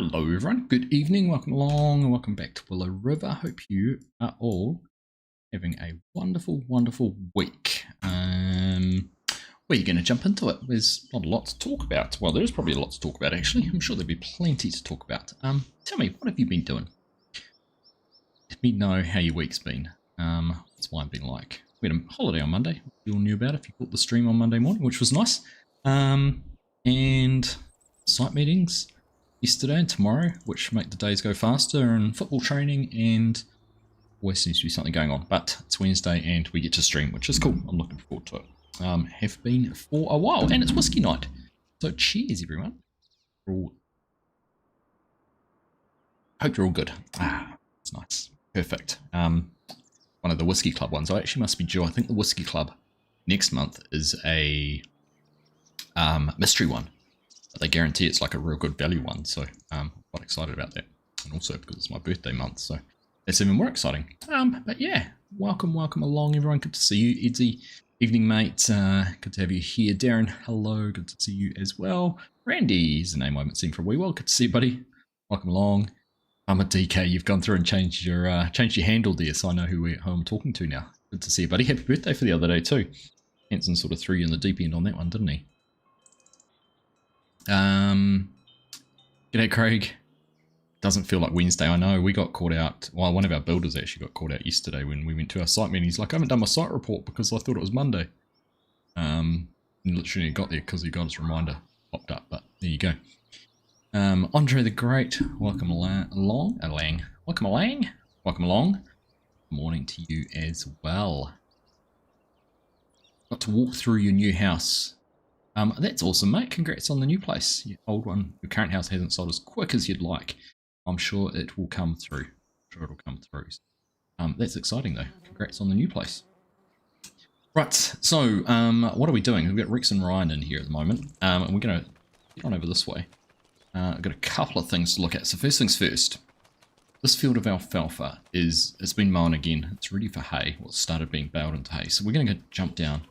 Hello everyone, good evening, welcome along and welcome back to Willow River. Hope you are all having a wonderful, wonderful week. We're going to jump into it. There's not a lot to talk about. Well, there is probably a lot to talk about actually. I'm sure there'll be plenty to talk about. Tell me, what have you been doing? Let me know how your week's been. What's mine been like? We had a holiday on Monday, you all knew about if you caught the stream on Monday morning, which was nice. And site meetings yesterday and tomorrow, which make the days go faster, and football training, and always seems to be something going on. But it's Wednesday and we get to stream, which is cool. I'm looking forward to it. Have been for a while, and it's whiskey night. So cheers, everyone. Hope you're all good. It's nice. Perfect. One of the whiskey club ones. I actually must be due. I think the whiskey club next month is a mystery one. But they guarantee it's like a real good value one, so I'm quite excited about that. And also because it's my birthday month, so that's even more exciting. But yeah, welcome along everyone. Good to see you, Edsy. Evening, mate. Good to have you here. Darren, hello. Good to see you as well. Randy is a name I haven't seen for a wee while. Good to see you, buddy. Welcome along. I'm a DK. You've gone through and changed your handle there, so I know who I'm talking to now. Good to see you, buddy. Happy birthday for the other day too. Hanson sort of threw you in the deep end on that one, didn't he? G'day, Craig. Doesn't feel like Wednesday. I know we got caught out. Well, one of our builders actually got caught out yesterday when we went to our site meeting. He's like, I haven't done my site report because I thought it was Monday. And literally got there because he got his reminder popped up. But there you go. Andre the Great, welcome along. Welcome along. Good morning to you as well. Got to walk through your new house. That's awesome, mate. Congrats on the new place. Your old one, your current house hasn't sold as quick as you'd like. I'm sure it will come through. That's exciting though. Congrats on the new place. Right, so what are we doing? We've got Rex and Ryan in here at the moment. And we're going to get on over this way. I've got a couple of things to look at. So first things first. This field of alfalfa it's been mown again. It's ready for hay. Well, it started being baled into hay. So we're going to go jump down,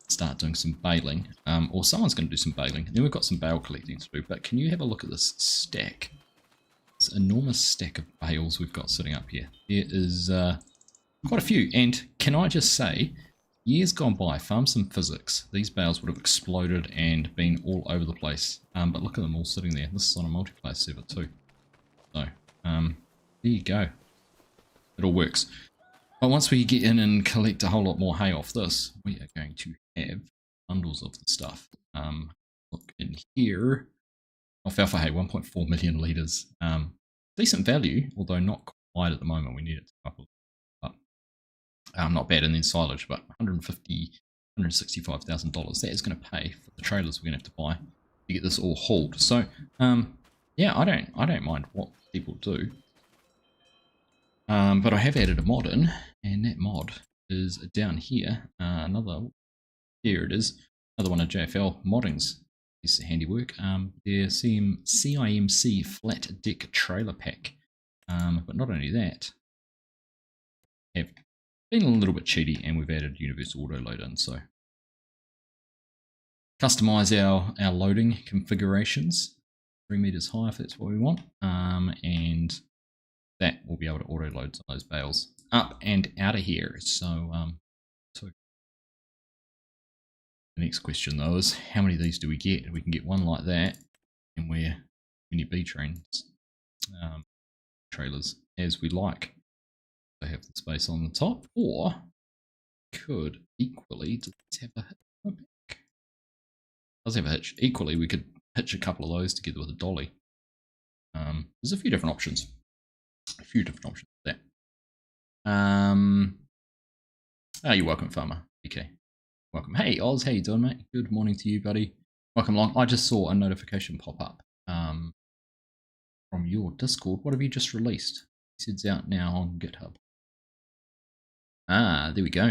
start doing some baling, or someone's going to do some baling. And then we've got some bale collecting to do. But can you have a look at this stack? This enormous stack of bales we've got sitting up here. There is quite a few. And can I just say, years gone by, farm sim physics, these bales would have exploded and been all over the place. But look at them all sitting there. This is on a multiplayer server too. So there you go. It all works. But once we get in and collect a whole lot more hay off this, we are going to have bundles of the stuff. Look in here. Alfalfa hay, 1.4 million litres. Decent value, although not quite at the moment. We need it to couple up. Not bad. And then silage, but $165,000. That is going to pay for the trailers we're going to have to buy to get this all hauled. So, yeah, I don't mind what people do. But I have added a mod in, and that mod is down here. Here it is, another one of JFL modding's piece of handiwork. Their CIMC flat deck trailer pack. But not only that, have been a little bit cheaty, and we've added universal auto load in. So customize our loading configurations, 3 meters high if that's what we want, and that will be able to auto load some of those bales up and out of here. So, the next question though is, how many of these do we get? We can get one like that, and we're mini B trains, trailers as we like. They have the space on the top, or could equally, does this have a hitch? Oh, back. Does have a hitch. Equally, we could hitch a couple of those together with a dolly. There's a few different options. There. Oh, you're welcome, farmer. Okay, welcome. Hey, Oz, how you doing, mate? Good morning to you, buddy. Welcome along. I just saw a notification pop up from your Discord. What have you just released? It's out now on GitHub. There we go.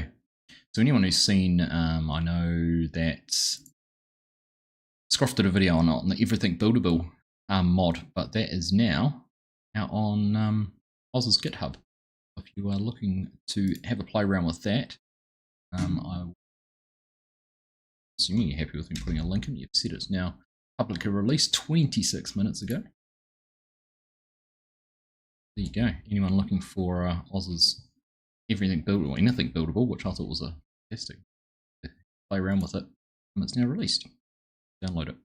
So anyone who's seen, I know that Scruff did a video on the Everything Buildable mod, but that is now out on Oz's GitHub. If you are looking to have a play around with that, I'm assuming you're happy with me putting a link in. You've said it's now publicly released 26 minutes ago. there you go. Anyone looking for Oz's everything buildable, anything buildable, which I thought was a fantastic. Play around with it, and it's now released. Download it.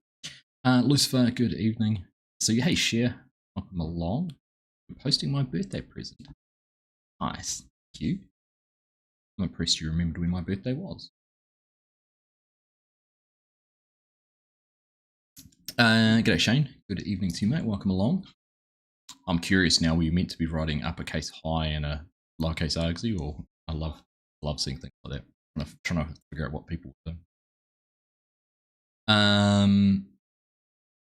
Lucifer, good evening. So hey, share, welcome along. I'm posting my birthday present. Nice, thank you. I'm impressed you remembered when my birthday was. G'day Shane, good evening to you mate, welcome along. I'm curious now, were you meant to be writing uppercase high and a lowercase argsy, or I love seeing things like that. I'm trying to figure out what people do.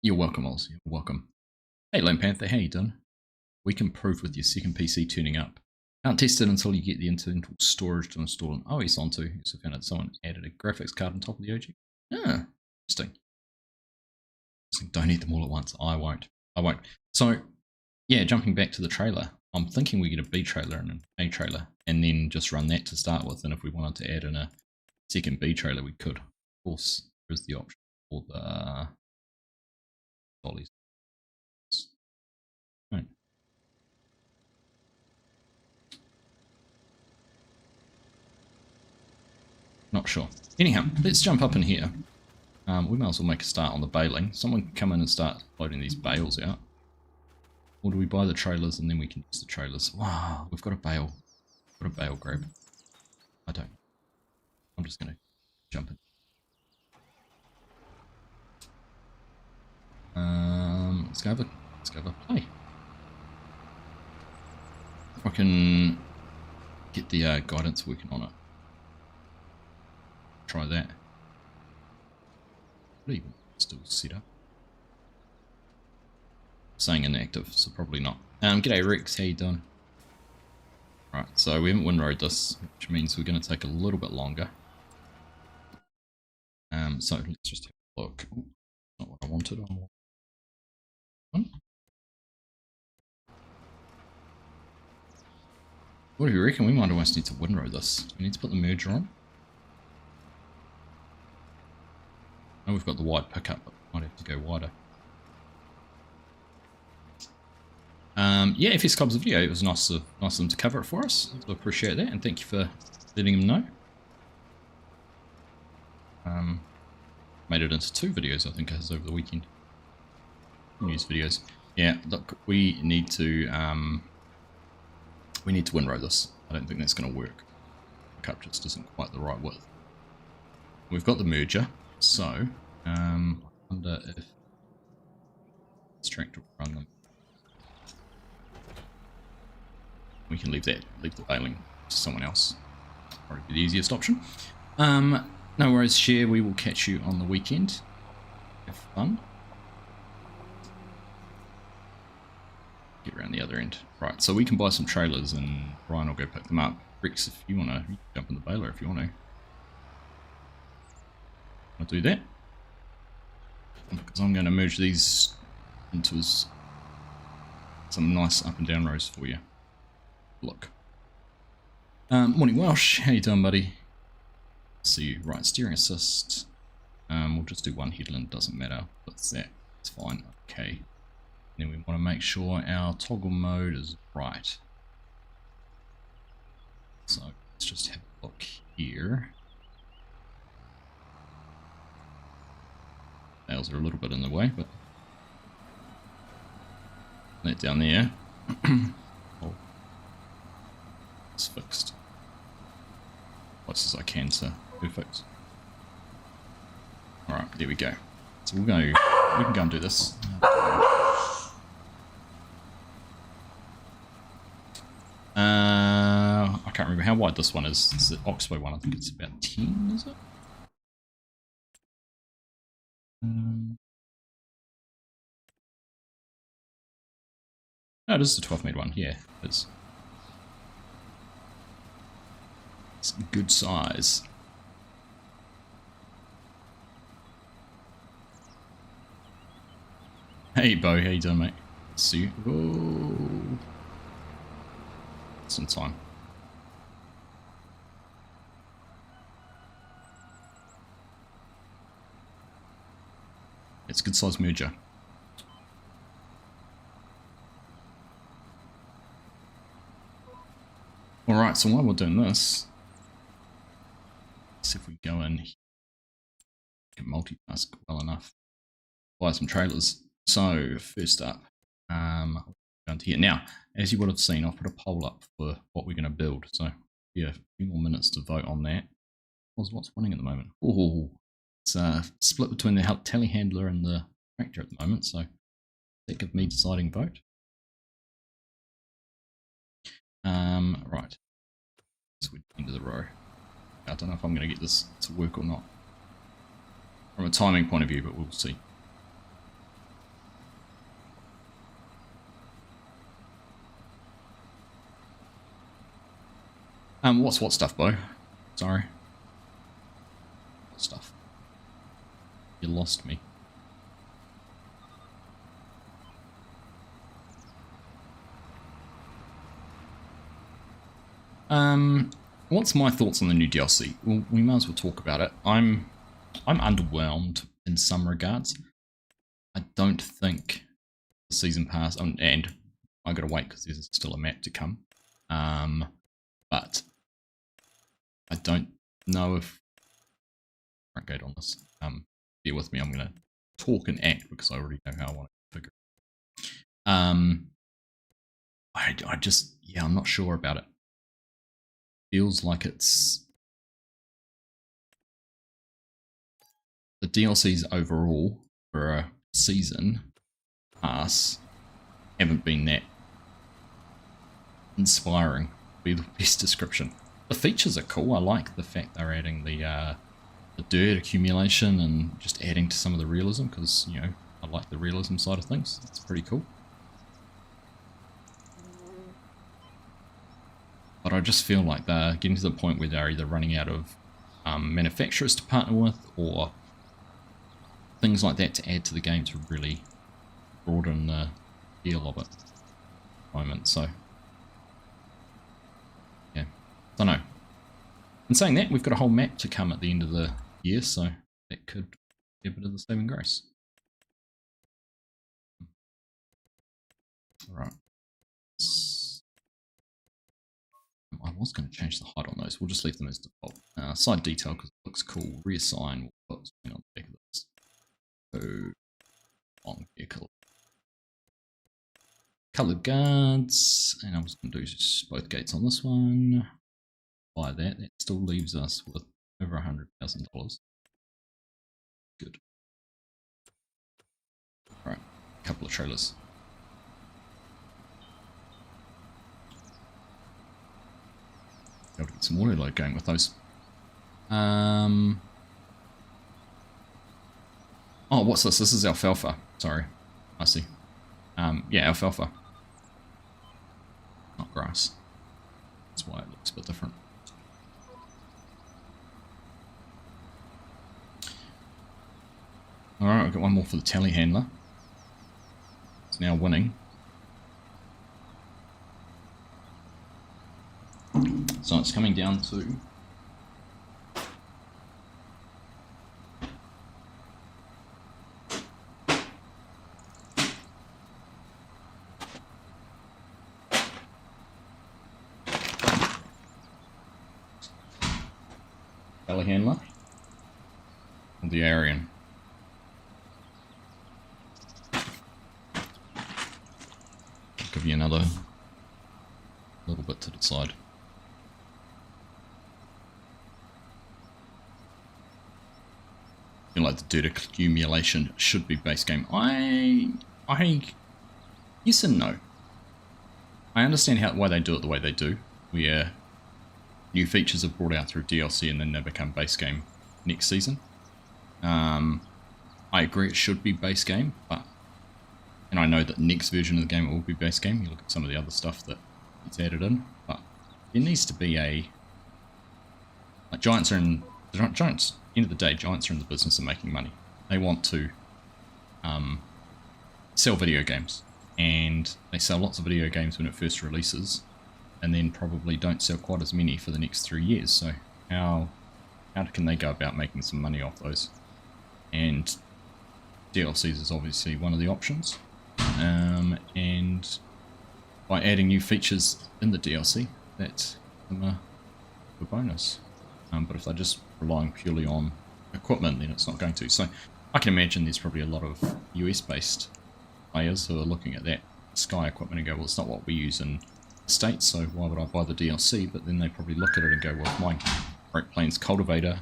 You're welcome, Oz, you're welcome. Hey Lone Panther, how you doing? We can prove with your second PC tuning up. Can't test it until you get the internal storage to install an OS onto. So found out someone added a graphics card on top of the OG. Ah, interesting. Don't eat them all at once. I won't. So, yeah, jumping back to the trailer. I'm thinking we get a B trailer and an A trailer, and then just run that to start with. And if we wanted to add in a second B trailer, we could. Of course, there's the option for the dollies. Right. Not sure. Anyhow, let's jump up in here. We might as well make a start on the baling. Someone can come in and start loading these bales out. Or do we buy the trailers and then we can use the trailers? Wow, we've got a bale. Got a bale grab. I don't. I'm just going to jump in. Let's go have a play. If I can get the guidance working on it. Try that. Even still set up. Saying inactive, so probably not. G'day Rex, how you doing? Right, so we haven't windrowed this, which means we're going to take a little bit longer. So let's just have a look. Ooh, not what I wanted. I want one. What do you reckon? We might almost need to windrow this. We need to put the merger on. Oh, we've got the wide pickup, but we might have to go wider. Yeah, FS Club's video, it was nice of them to cover it for us. So I appreciate that, and thank you for letting them know. Made it into 2 videos, I think, as over the weekend. News videos. Yeah, look, we need to windrow this. I don't think that's going to work. The cup just isn't quite the right width. We've got the merger, so I wonder if this tractor will run them. We can leave the baling to someone else. Probably be the easiest option. No worries, share. We will catch you on the weekend. Have fun. Get around the other end. Right, so we can buy some trailers and Ryan will go pick them up. Rex, if you want to jump in the baler, if you want to. I'll do that. Because I'm going to merge these into some nice up and down rows for you. Look. Morning Welsh, how you doing, buddy? See you. Right, steering assist. We'll just do one headland, doesn't matter. That's that. It's fine. Okay. Then we want to make sure our toggle mode is right. So let's just have a look here. Nails are a little bit in the way, but that down there. Oh, it's fixed. Close as I can to perfect. Alright, there we go. So we can go and do this. I can't remember how wide this one is. It's the Oxbow one. I think it's about 10, is it? No, it is the 12 meter one. Yeah, it is. It's a good size. Hey Bo, how you doing, mate? See you. Oh, some time. It's a good size merger. Alright, so while we're doing this, let's see if we go in here, can multitask well enough, buy some trailers. So first up, down to here. Now, as you would have seen, I'll put a poll up for what we're going to build. So yeah, a few more minutes to vote on that. What's winning at the moment? Oh, it's split between the telehandler and the tractor at the moment. So that gives me deciding vote. Right. Switch into the row. I don't know if I'm going to get this to work or not from a timing point of view, but we'll see. What stuff, Bo? Sorry. What stuff? You lost me. What's my thoughts on the new DLC? Well, we might as well talk about it. I'm underwhelmed in some regards. I don't think the season pass, and I gotta wait because there's still a map to come. But I don't know if I can't go on this. Bear with me. I'm gonna talk and act because I already know how I want to figure it. I just, yeah, I'm not sure about it. Feels like it's the DLCs overall for a season pass haven't been that inspiring, would be the best description. The features are cool. I like the fact they're adding the dirt accumulation and just adding to some of the realism, because, you know, I like the realism side of things. It's pretty cool. But I just feel like they're getting to the point where they're either running out of manufacturers to partner with, or things like that to add to the game to really broaden the feel of it at the moment. So, yeah, don't know. In saying that, we've got a whole map to come at the end of the year, so that could be a bit of the saving grace. Alright. I was going to change the height on those. We'll just leave them as default. Side detail because it looks cool. Reassign. We'll put something on the back of this. So, long vehicle. Coloured guards. And I'm just going to do both gates on this one. Buy that. That still leaves us with over $100,000. Good. Alright. A couple of trailers. Got to get some water load going with those. Oh, what's this? This is alfalfa. Sorry. I see. Yeah, alfalfa. Not grass. That's why it looks a bit different. Alright, I've got one more for the telehandler. It's now winning. So it's coming down to telehandler and the Aryan. I'll give you another little bit to decide. Like the dirt accumulation should be base game. Yes and no. I understand why they do it the way they do, where new features are brought out through DLC and then they become base game next season. I agree it should be base game, and I know that next version of the game will be base game. You look at some of the other stuff that gets added in, but there needs to be Giants, end of the day, Giants are in the business of making money. They want to sell video games, and they sell lots of video games when it first releases, and then probably don't sell quite as many for the next 3 years. So how can they go about making some money off those? And DLCs is obviously one of the options, and by adding new features in the DLC, that them a bonus. But if they're just relying purely on equipment, then it's not going to. So I can imagine there's probably a lot of US-based players who are looking at that Sky equipment and go, well, it's not what we use in the States, so why would I buy the DLC? But then they probably look at it and go, well, if my Great Plains cultivator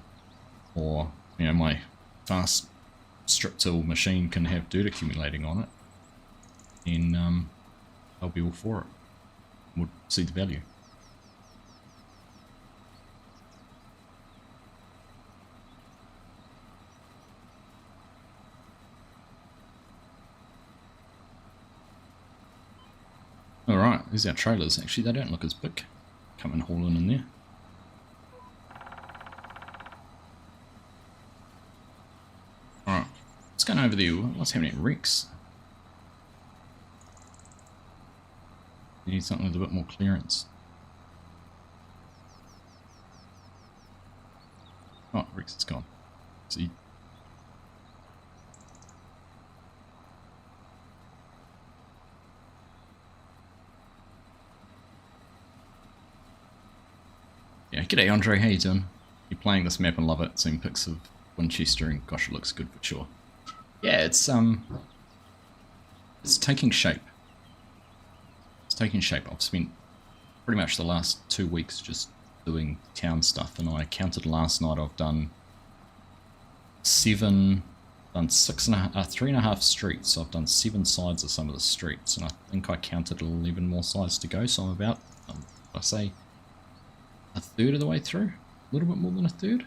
or, you know, my fast strip till machine can have dirt accumulating on it, then they'll be all for it. Would see the value. Alright, there's our trailers. Actually, they don't look as big. Come and haul in there. Alright, let's go over there. What's happening at Rex? You need something with a bit more clearance. Oh, Rex is gone. See? Yeah, g'day Andre, how you doing? You're playing this map and love it, seeing pics of Winchester and gosh, it looks good for sure. Yeah, it's taking shape. It's taking shape. I've spent pretty much the last 2 weeks just doing town stuff, and I counted last night I've done 3.5 streets. So I've done 7 sides of some of the streets, and I think I counted 11 more sides to go, so I'm about, I say, a third of the way through, a little bit more than a third.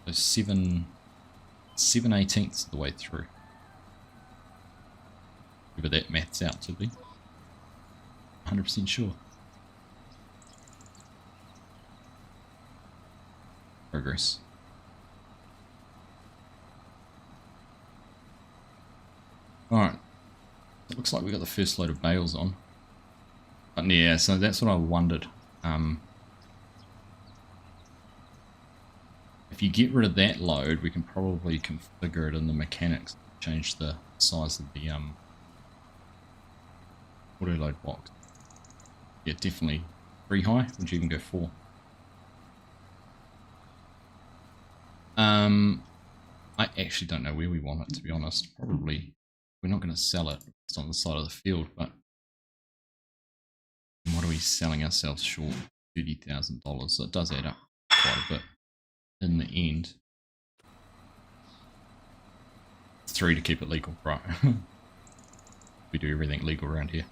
So 7/18 of the way through. Whatever that maths out to be. 100% sure. Progress. Alright. It looks like we got the first load of bales on. But yeah, so that's what I wondered. If you get rid of that load, we can probably configure it in the mechanics, change the size of the auto load box. Yeah, definitely 3 high. Would you even go 4? I actually don't know where we want it, to be honest. Probably we're not going to sell it. It's on the side of the field, but what are we selling ourselves short? $30,000. So it does add up quite a bit in the end. 3 to keep it legal, right? We do everything legal around here.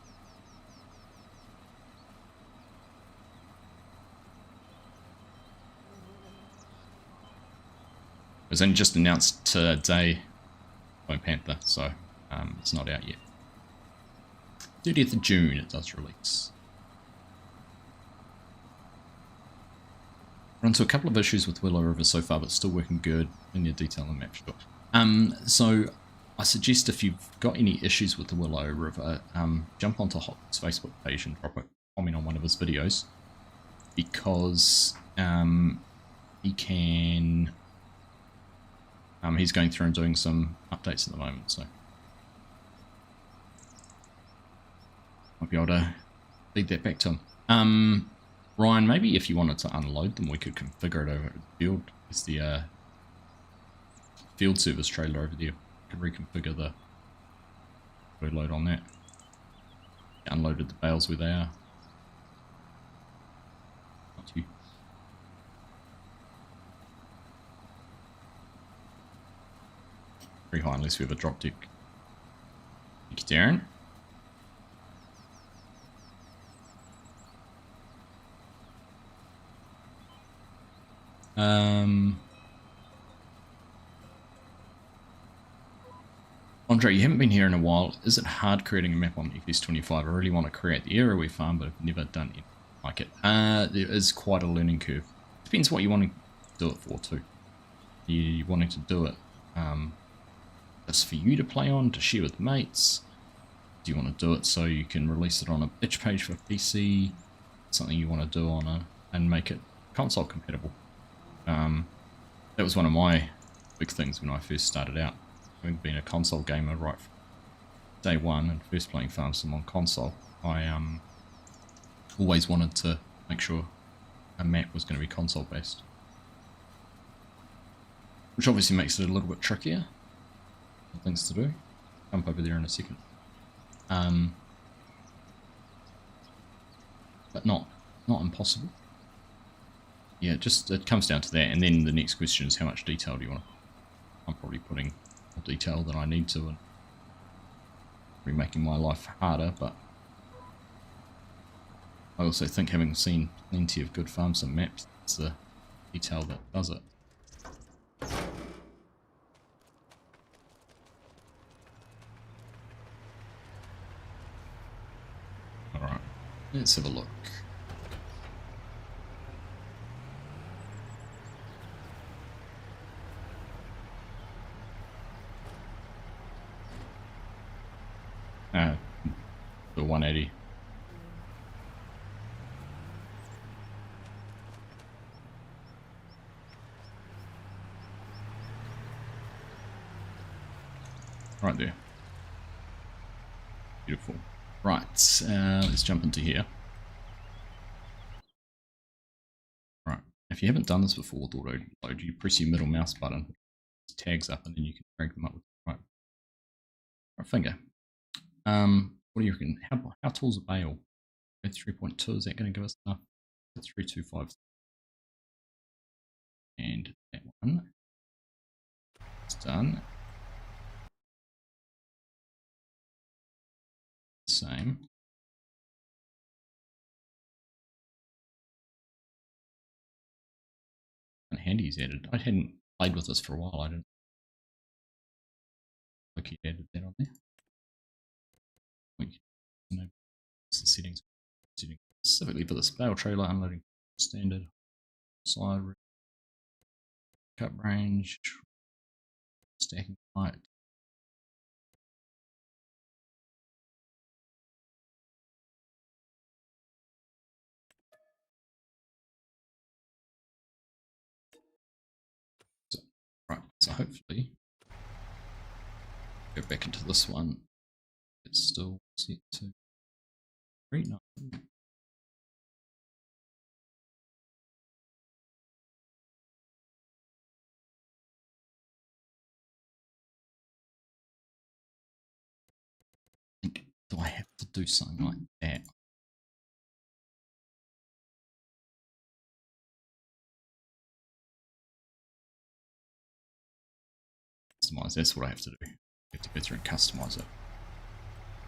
It was only just announced today by Panther, so it's not out yet. 30th of June it does release. Run into a couple of issues with Willow River so far, but still working good. In your detail on the map, sure. So I suggest if you've got any issues with the Willow River, jump onto Hot's Facebook page and drop a comment on one of his videos, because he can. He's going through and doing some updates at the moment, so might be able to feed that back to him. Ryan, maybe if you wanted to unload them, we could configure it over at the field. It's the field service trailer over there. We could reconfigure the load on that. Unloaded the bales where they are. Not too. Very high unless we have a drop deck. Thank you, Darren. Andre, you haven't been here in a while. Is it hard creating a map on FS25? I really want to create the area we farm, but I've never done it like it. There is quite a learning curve. Depends what you want to do it for too. You wanting to do it just for you to play on, to share with mates? Do you want to do it so you can release it on a itch page for PC? Something you want to do on and make it console compatible. That was one of my big things when I first started out. Having been a console gamer right from day one and first playing Farm Sim on console, I always wanted to make sure a map was going to be console based. Which obviously makes it a little bit trickier. Things to do. Jump over there in a second. But not impossible. Yeah, it comes down to that, and then the next question is how much detail do you want? I'm probably putting more detail than I need to, and probably making my life harder. But I also think, having seen plenty of good farms and maps, it's the detail that does it. Alright, let's have a look. The 180. Right there. Beautiful. Right, let's jump into here. Right, if you haven't done this before with auto load, you press your middle mouse button, tags up, and then you can drag them up with the right finger. What do you reckon? How tall is a bale? 3.2, is that going to give us enough? 325. And that one is done. Same. And handy's added. I hadn't played with this for a while. I didn't think he added that on there. It's the settings specifically for this bale trailer, unloading standard, side, cut range, stacking height. So hopefully, go back into this one. It's still set to 3. No. Do I have to do something like that? Customize, that's what I have to do. I have to go through and customize it.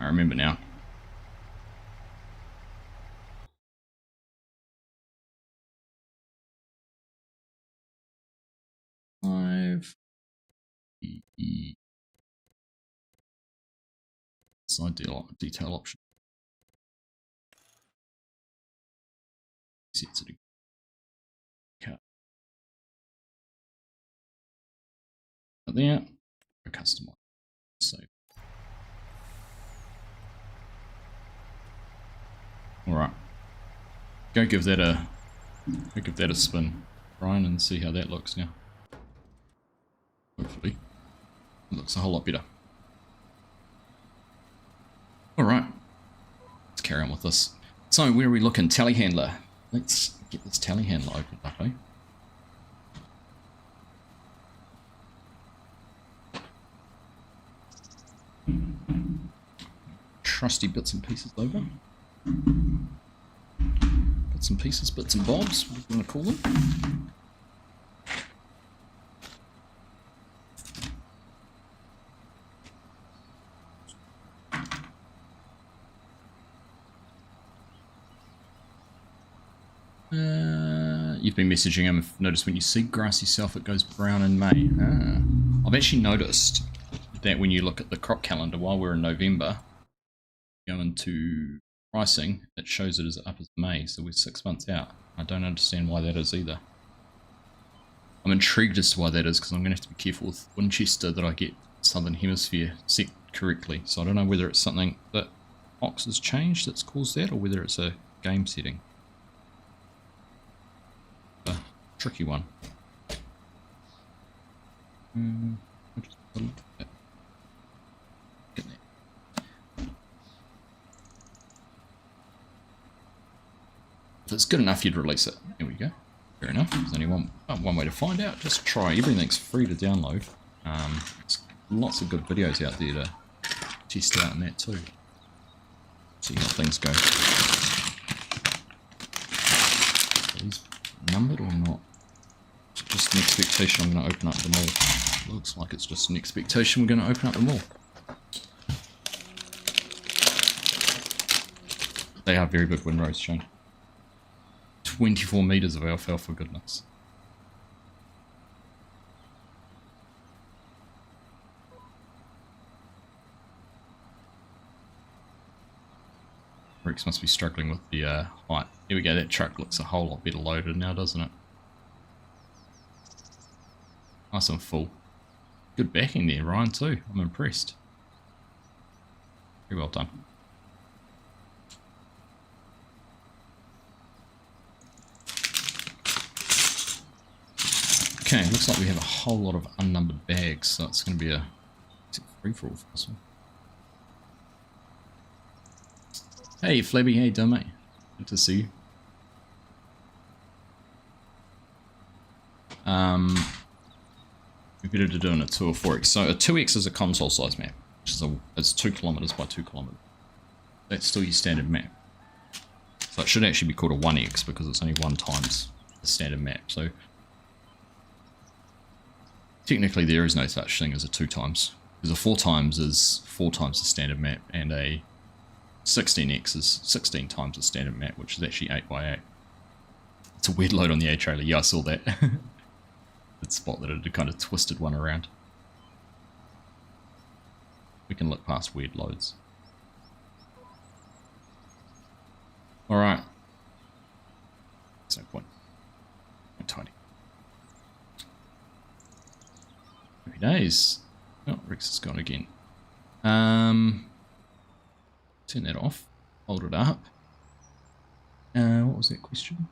I remember now. Side detail option. Sets it cut. But there, customize. Save. Alright. Go give that a spin, Brian, and see how that looks now. Hopefully. It looks a whole lot better. Alright. Let's carry on with this. So where are we looking? Telehandler. Let's get this telehandler opened up, eh? Trusty bits and pieces over. Bits and pieces, bits and bobs, what do you want to call them? You've been messaging him. Notice when you seed grass yourself, it goes brown in May. I've actually noticed that when you look at the crop calendar while we're in November, go into pricing, it shows it as up as May, so we're 6 months out. I don't understand why that is either. I'm intrigued as to why that is, because I'm going to have to be careful with Winchester that I get Southern Hemisphere set correctly. So I don't know whether it's something that Ox has changed that's caused that, or whether it's a game setting. A tricky one. I'll just put it back. Get that. it's good enough, you'd release it. Here we go. Fair enough. There's only one way to find out. Just try. Everything's free to download. There's lots of good videos out there to test out in that too. See how things go. Are these numbered or not? It's just an expectation I'm going to open up them all. Looks like it's just an expectation we're going to open up them all. They are very big windrows, Shane. 24 meters of alfalfa, goodness. Rex must be struggling with the height. Here we go, that truck looks a whole lot better loaded now, doesn't it? Nice and full. Good backing there, Ryan, too. I'm impressed. Very well done. Okay, looks like we have a whole lot of unnumbered bags, so it's going to be a free-for-all for this one. Hey, Flabby, how you doing, mate? Good to see you. We better to do in a 2 or 4x. So a 2x is a console size map, which is 2 kilometers by 2 kilometers. That's still your standard map. So it should actually be called a 1x because it's only 1 times the standard map. So technically there is no such thing as a 2 times. Because a 4 times is 4 times the standard map, and a 16x is 16 times the standard map, which is actually 8 by 8. It's a weird load on the A trailer. Yeah, I saw that. That spot that it had kind of twisted one around. We can look past weird loads. Alright. There's no point. I'm tiny. Happy days. Oh, Rex is gone again. Turn that off. Hold it up. What was that question?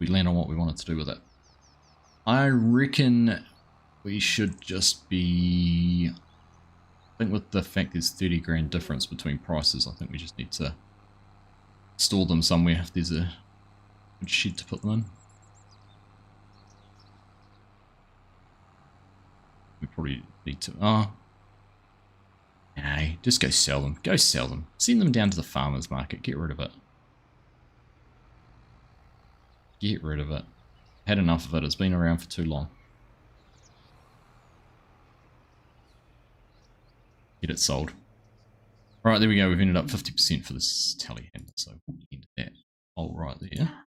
We land on what we wanted to do with it. I reckon we should just be... I think with the fact there's 30 grand difference between prices, I think we just need to store them somewhere if there's a good shed to put them in. We probably need to... Oh. No, just go sell them. Go sell them. Send them down to the farmer's market. Get rid of it. Get rid of it. Had enough of it. It's been around for too long. Get it sold. Right, there we go. We've ended up 50% for this telehandler, so we'll end that hole right there.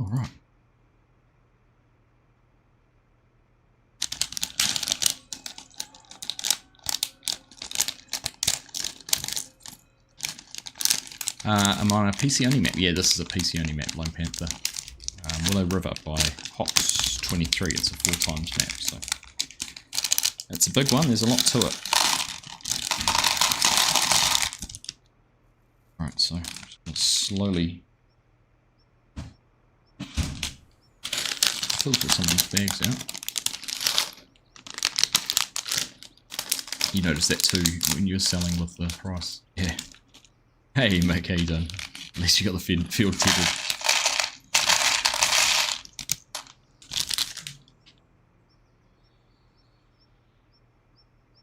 All right. I'm on a PC only map. Yeah, this is a PC only map, Lone Panther. Willow River by Hox 23. It's a 4 times map, so it's a big one. There's a lot to it. Alright, so I'm just going to slowly filter some of these bags out. You noticed that too when you were selling with the price. Yeah. Hey Mick, how you doing? At least you got the field tethered.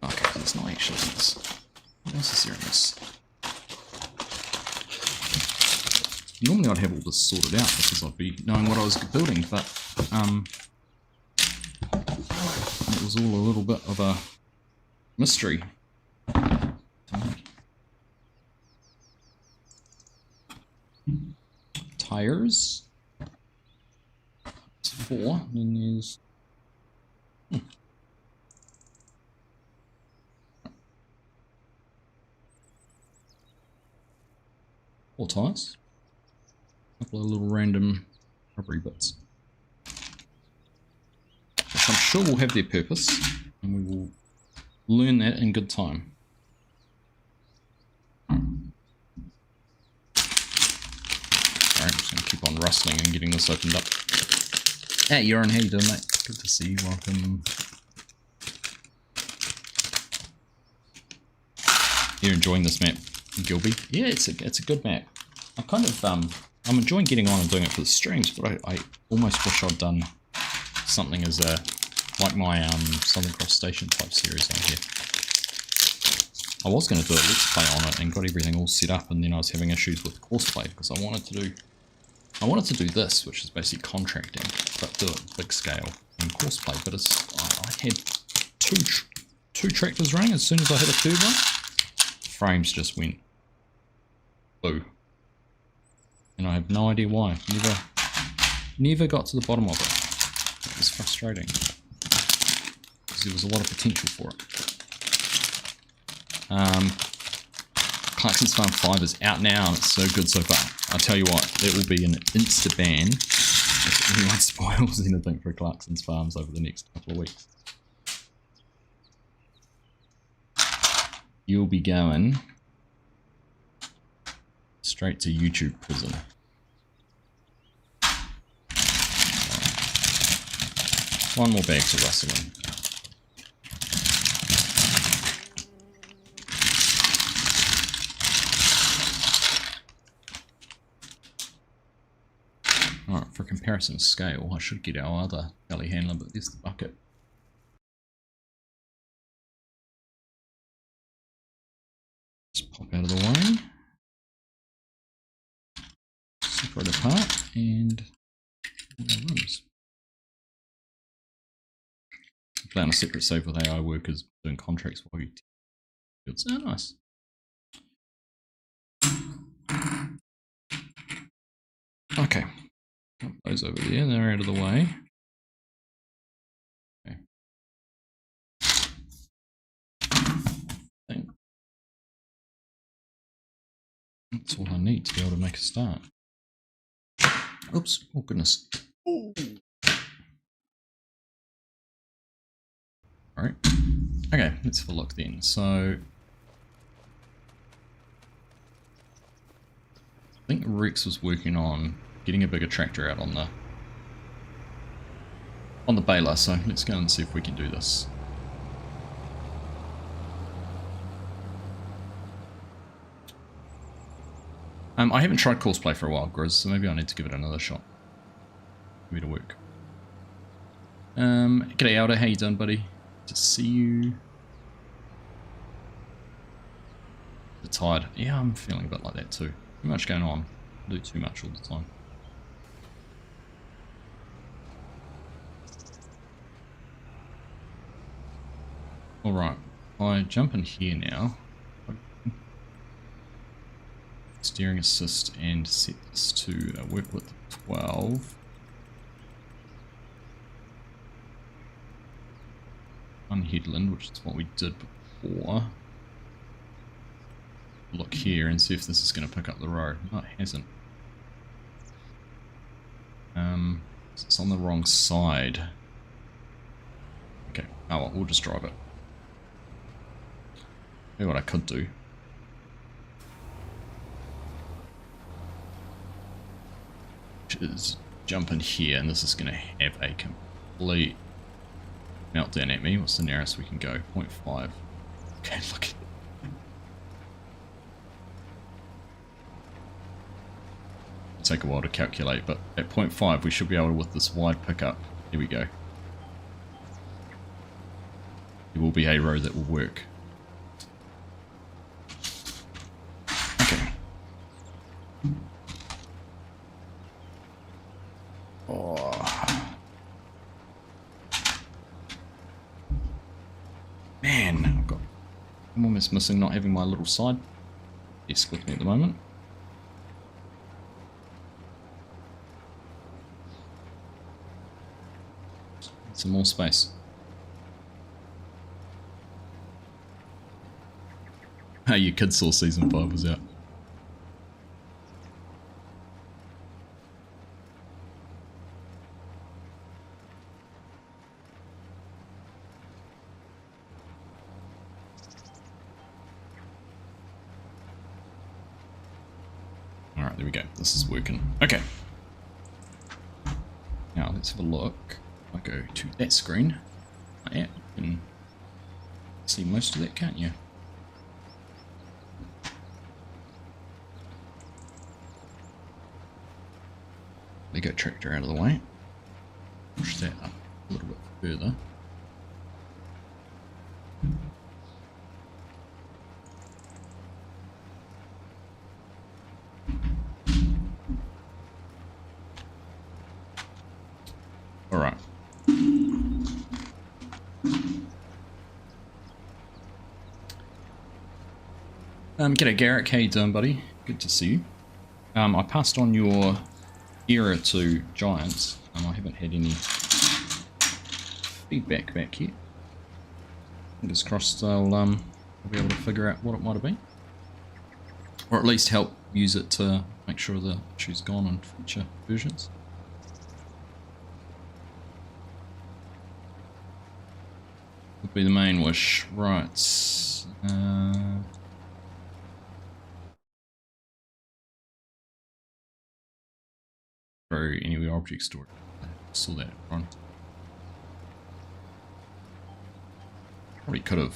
Okay, it's not actually this. What else is there in this? Normally I'd have all this sorted out because I'd be knowing what I was building, but it was all a little bit of a mystery. Tires. It's 4. And then there's 4 tires. A couple of little random rubbery bits, which I'm sure will have their purpose, and we will learn that in good time. Alright, I'm just going to keep on rustling and getting this opened up. Hey, Yoran, how you doing, mate? Good to see you. Welcome. You're enjoying this map, Gilby? Yeah, it's a good map. I kind of I'm enjoying getting on and doing it for the streams, but I almost wish I'd done something as a like my Southern Cross Station type series on here. I was going to do a let's play on it and got everything all set up, and then I was having issues with courseplay because I wanted to do this, which is basically contracting, but do it big scale and courseplay. But I had two tractors running. As soon as I hit a third one, frames just went blue, and I have no idea why. Never got to the bottom of it. It was frustrating because there was a lot of potential for it. Clarkson's Farm 5 is out now and it's so good so far. I'll tell you what, it will be an insta ban if anyone spoils anything for Clarkson's Farms over the next couple of weeks. You'll be going straight to YouTube prison. One more bag to rustle in. Alright, for comparison scale, I should get our other belly handler, but there's the bucket. Just pop out of the way. Separate apart and rooms. Play on a separate save with AI workers doing contracts while you fields. Oh, nice. Okay. Put those over there, they're out of the way. Okay. That's all I need to be able to make a start. Oops, oh goodness. Alright. Okay, let's have a look then. So I think Rex was working on getting a bigger tractor out on the baler, so let's go and see if we can do this. I haven't tried courseplay for a while, Grizz, so maybe I need to give it another shot. Maybe it'll work. G'day Aldo, how you doing, buddy? Good to see you. Tired. Yeah, I'm feeling a bit like that too. Too much going on. I do too much all the time. Alright, I jump in here now. Steering assist and set this to work with 12. On headland, which is what we did before. Look here and see if this is going to pick up the road. No, it hasn't. It's on the wrong side. Okay, oh well, we'll just drive it. Maybe what I could do. Is jump in here, and this is going to have a complete meltdown at me. What's the nearest we can go? 0.5. Okay, look. It'll take a while to calculate, but at 0.5 we should be able to, with this wide pickup. Here we go. There will be a road that will work. Okay. Oh. Man, I'm almost missing not having my little side desk with me at the moment. Some more space. Hey, your kids saw season 5 was out. Alright, there we go. This is working. Okay. Now let's have a look. I go to that screen. Yeah, you can see most of that, can't you? the goat tractor out of the way. Push that up a little bit further. Alright. G'day Garrett, how you doing, buddy? Good to see you. I passed on your error to Giants. I haven't had any feedback back yet. Fingers crossed they'll be able to figure out what it might have been. Or at least help use it to make sure the issue's gone on future versions. Would be the main wish. Right. Throw anywhere object storage. I saw that run. Probably could have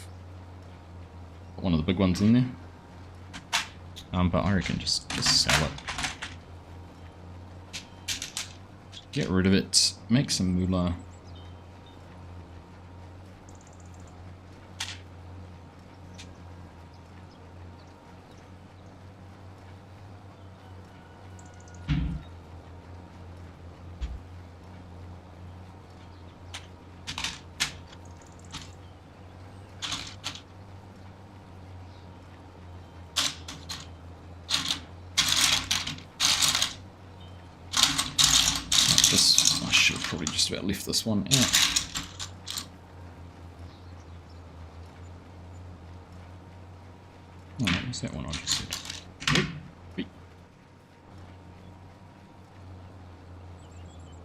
put one of the big ones in there. But I reckon just sell it. Get rid of it. Make some moolah. I should have probably just about left this one out. Oh, no, what's that one I just said? Wait, wait.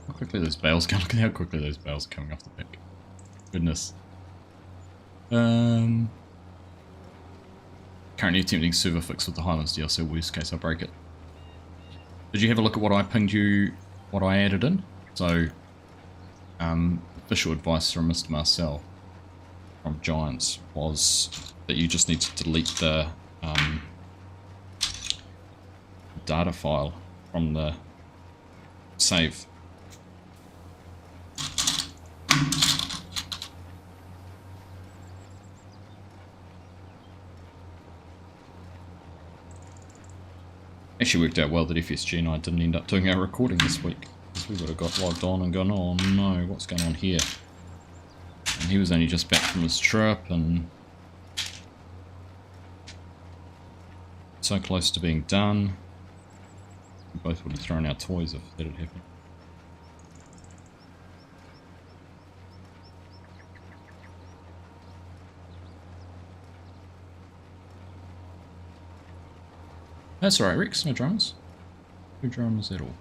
How quickly those bales come. Look at how quickly those bales are coming off the back. Goodness. Currently attempting server fix with the Highlands DLC. Worst case, I break it. Did you have a look at what I pinged you? What I added in? So, official advice from Mr. Marcel from Giants was that you just need to delete the data file from the save. Actually worked out well that FSG and I didn't end up doing our recording this week. We would have got logged on and gone, oh no, what's going on here? And he was only just back from his trip and so close to being done. We both would have thrown our toys if that had happened. That's alright, Rex, no dramas. No dramas at all.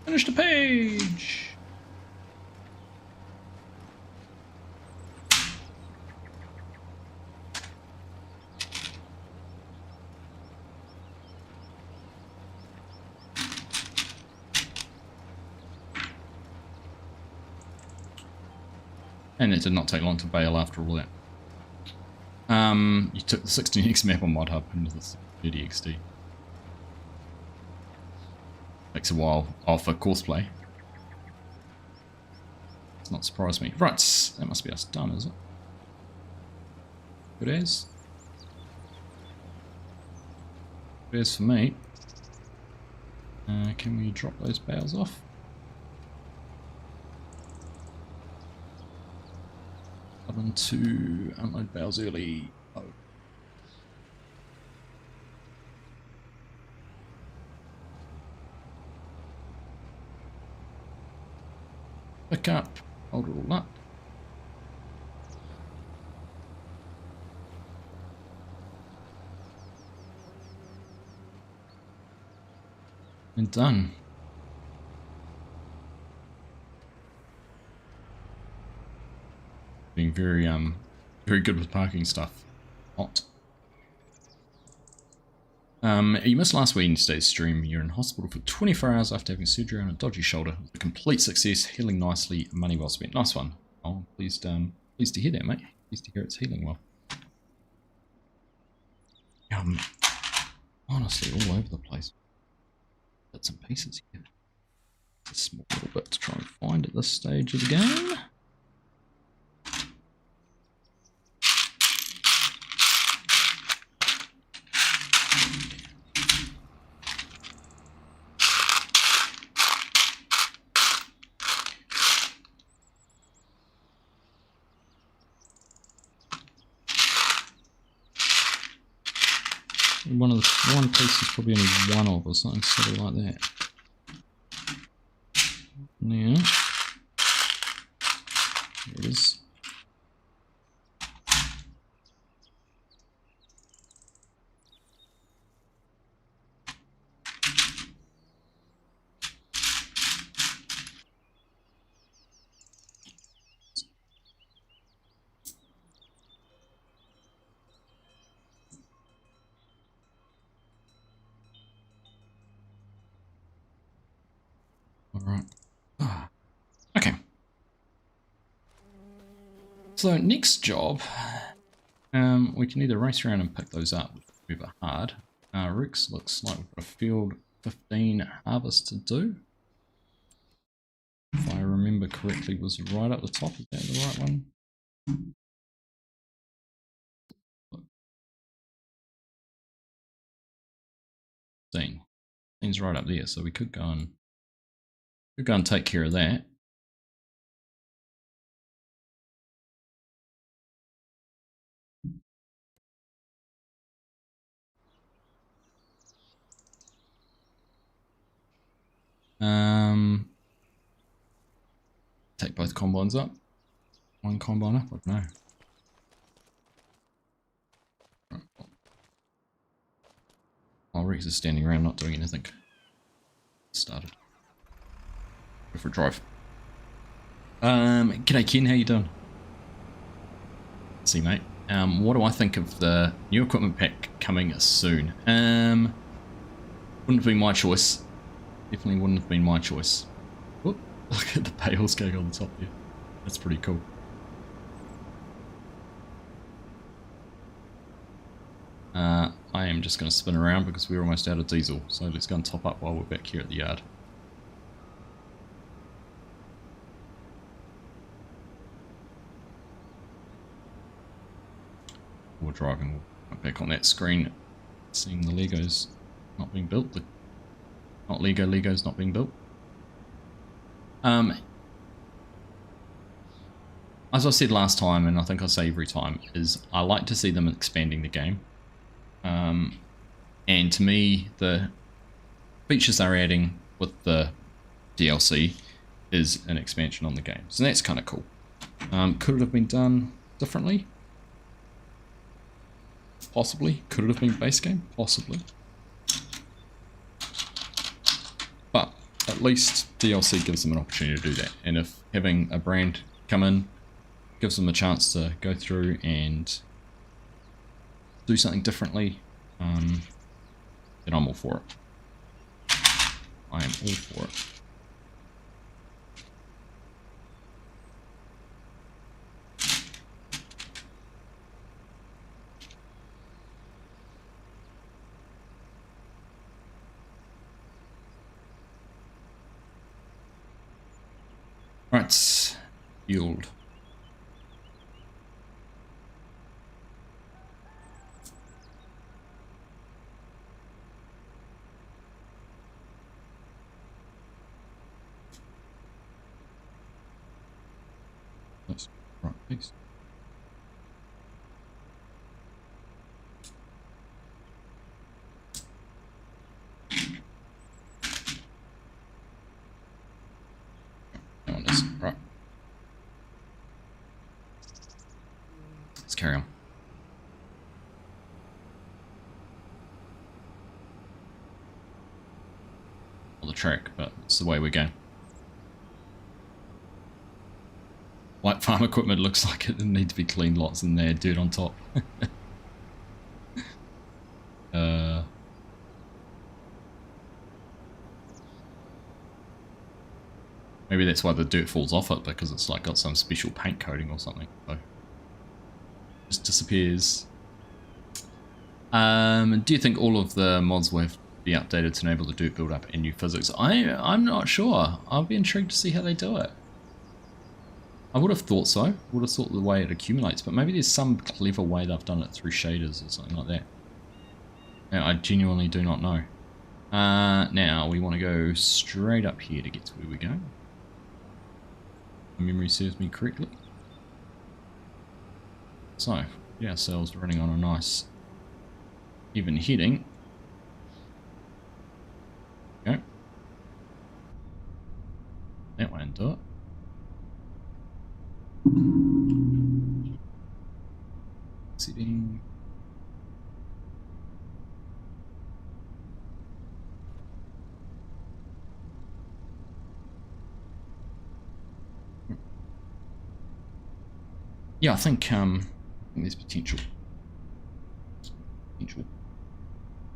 Finish the page! And it did not take long to bail after all that. You took the 16x map on Mod Hub into the 30xd. Takes a while for courseplay. It's not surprised me. Right, that must be us done, is it? Good as. Good as for me. Can we drop those bales off? Oven to unload bales early. Oh. Pick up, hold it all up. And done. Being very good with parking stuff. Hot. You missed last Wednesday's stream. You're in hospital for 24 hours after having surgery on a dodgy shoulder. A complete success, healing nicely, money well spent. Nice one. Oh, pleased to hear that, mate. Pleased to hear it's healing well. Honestly, all over the place. Bits and pieces here. A small little bit to try and find at this stage of the game. One piece is probably only one of or something sort of like that. Yeah. There it is. Alright. Okay. So next job, we can either race around and pick those up, which is super hard. Rex looks like we've got a field 15 harvest to do. If I remember correctly, was right up the top. Is that the right one? Things right up there, so we could go and take care of that. Take both combines up. One combine up, I don't know. Oh, Rex is standing around not doing anything. Started. Go for a drive. G'day Ken, how you doing? See mate. What do I think of the new equipment pack coming soon? Wouldn't have been my choice. Definitely wouldn't have been my choice. Whoop, look at the bales going on the top there. That's pretty cool. I am just going to spin around because we're almost out of diesel. So let's go and top up while we're back here at the yard. We're driving back on that screen, seeing the Legos not being built. Not Legos not being built. As I said last time, and I think I say every time, is I like to see them expanding the game. And to me, the features they're adding with the DLC is an expansion on the game. So that's kind of cool. Could it have been done differently? Possibly. Could it have been base game? Possibly. But at least DLC gives them an opportunity to do that. And if having a brand come in gives them a chance to go through and do something differently, then I'm all for it. I am all for it. Right, yield. That's right, thanks. Right. Let's carry on. On the track, but it's the way we go. White farm equipment looks like it need to be cleaned, lots in there, dirt on top. Maybe that's why the dirt falls off it, because it's like got some special paint coating or something. So just disappears. Do you think all of the mods will have to be updated to enable the dirt build up and new physics? I'm not sure. I'll be intrigued to see how they do it. I would have thought so. I would have thought the way it accumulates, but maybe there's some clever way they've done it through shaders or something like that. Yeah, I genuinely do not know. Now we want to go straight up here to get to where we go. My memory serves me correctly. So, get ourselves running on a nice even heading. Okay. That won't do it. Setting. Yeah, I think there's potential.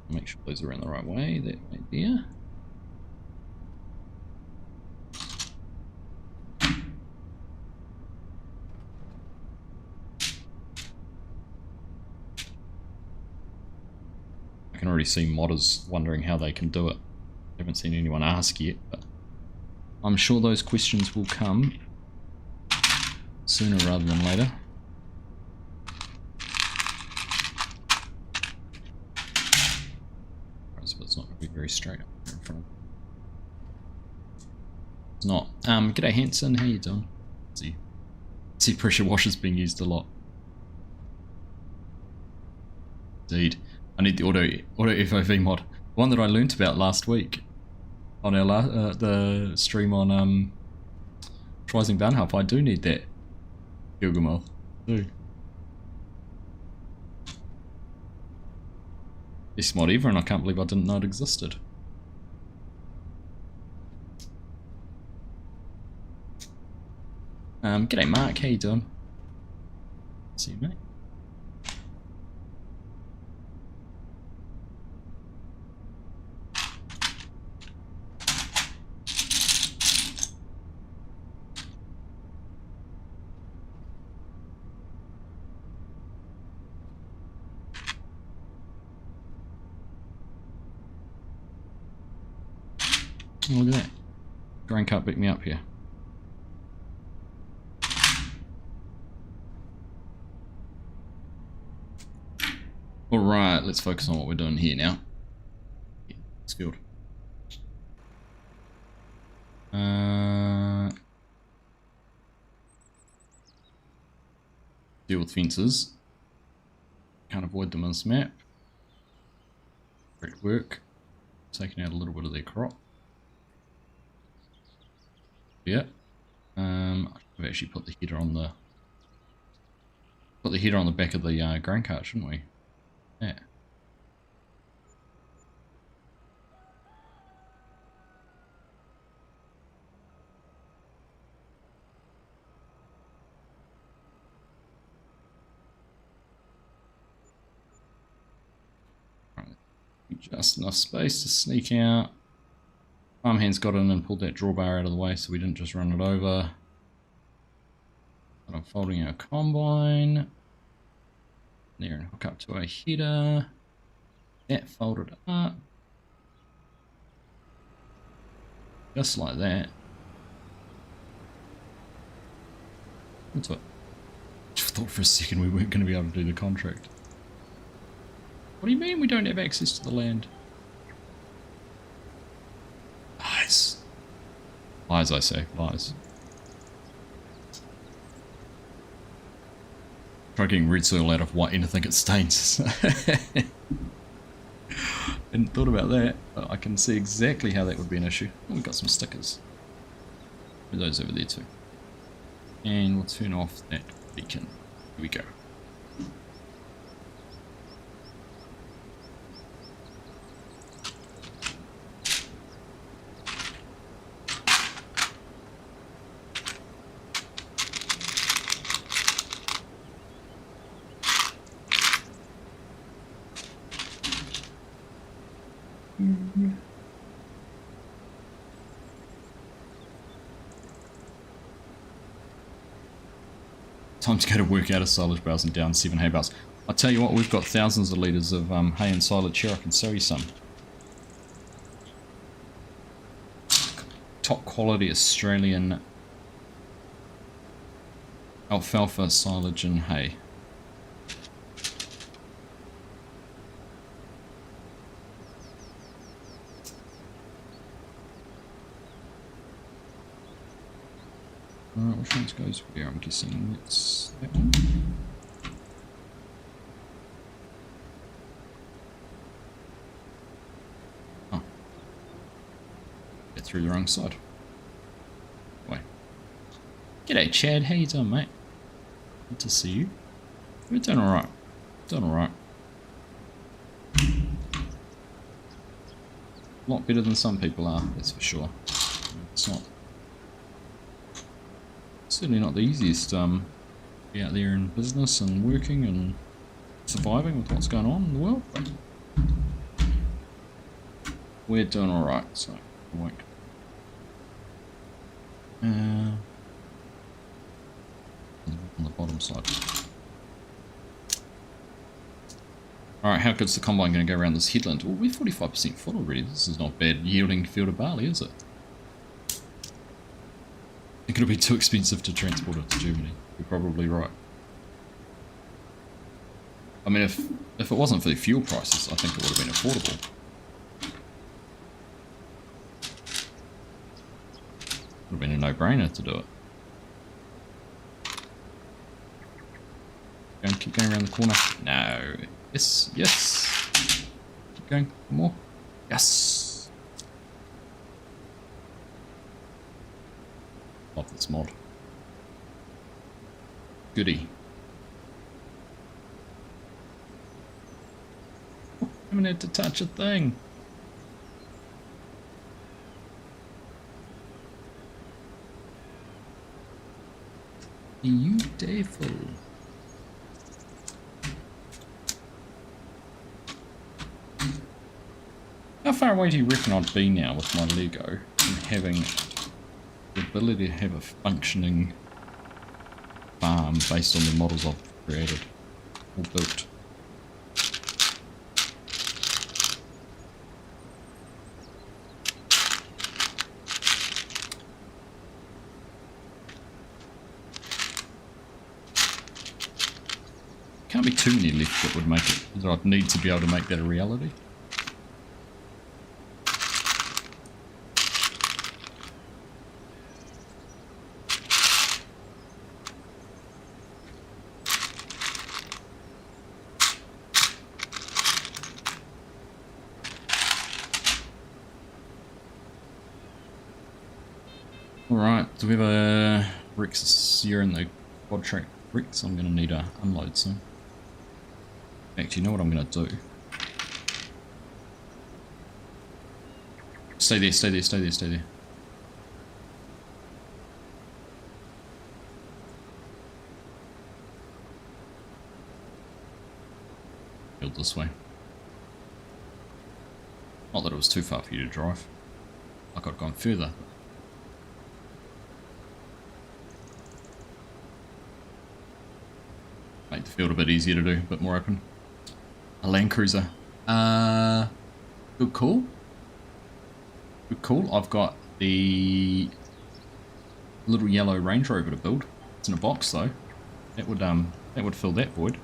Make sure those are in the right way. That right there. I can already see modders wondering how they can do it. I haven't seen anyone ask yet, but I'm sure those questions will come sooner rather than later. It's not going to be very straight up here in front of me. It's not. G'day Hanson, how you doing? See pressure washers being used a lot. Indeed. I need the auto FOV mod. One that I learnt about last week on our the stream on Rising Boundhub. I do need that. Gilgamesh. I do. This mod ever, and I can't believe I didn't know it existed. G'day Mark, how you doing? See you, mate. Look at that. Grain can't pick me up here. Alright, let's focus on what we're doing here now. Yeah, it's good. Deal with fences. Can't avoid them on this map. Great work. Taking out a little bit of their crop. Yeah. We've actually put the header on the back of the grain cart, shouldn't we? Yeah. Right. Just enough space to sneak out. Farmhand's got in and pulled that drawbar out of the way so we didn't just run it over. But I'm folding our combine. There and hook up to our header. That folded up. Just like that. Into it. Just thought for a second we weren't going to be able to do the contract. What do you mean we don't have access to the land? Lies. Lies, I say. Lies. Try getting red soil out of white anything it stains. Hadn't thought about that, but I can see exactly how that would be an issue. Oh, we've got some stickers. Put those over there too. And we'll turn off that beacon. Here we go. Time to go to work out of silage bales and down 7 hay bales. I'll tell you what, we've got thousands of litres of hay and silage here. I can sell you some. Top quality Australian alfalfa, silage and hay. Alright, which one goes where? I'm guessing it's that one. Oh. Get through the wrong side. Wait. G'day Chad, how you doing, mate? Good to see you. We're doing alright. Doing alright. A lot better than some people are, that's for sure. It's not. Certainly not the easiest be out there in business and working and surviving with what's going on in the world, but we're doing alright, so I won't. On the bottom side. Alright, how good's the combine going to go around this headland? Well, we're 45% full already. This is not bad yielding field of barley, is it? I think it'll be too expensive to transport it to Germany. You're probably right. I mean, if it wasn't for the fuel prices, I think it would have been affordable. Would have been a no-brainer to do it. Go and keep going around the corner. No. Yes, yes. Keep going. More. Yes. Love this mod. Goody. I haven't had to touch a thing. Beautiful. How far away do you reckon I'd be now with my Lego from having the ability to have a functioning farm based on the models I've created or built? Can't be too many left that would make it, that I'd need to be able to make that a reality. Alright, do we have a Rex here in the quad track Rex? I'm going to need to unload some. Actually, you know what I'm going to do? Stay there, stay there, stay there, stay there. Build this way. Not that it was too far for you to drive. I could have gone further. Make the field a bit easier to do, a bit more open. A Land Cruiser. Good call. Good call. I've got the little yellow Range Rover to build. It's in a box though. That would fill that void.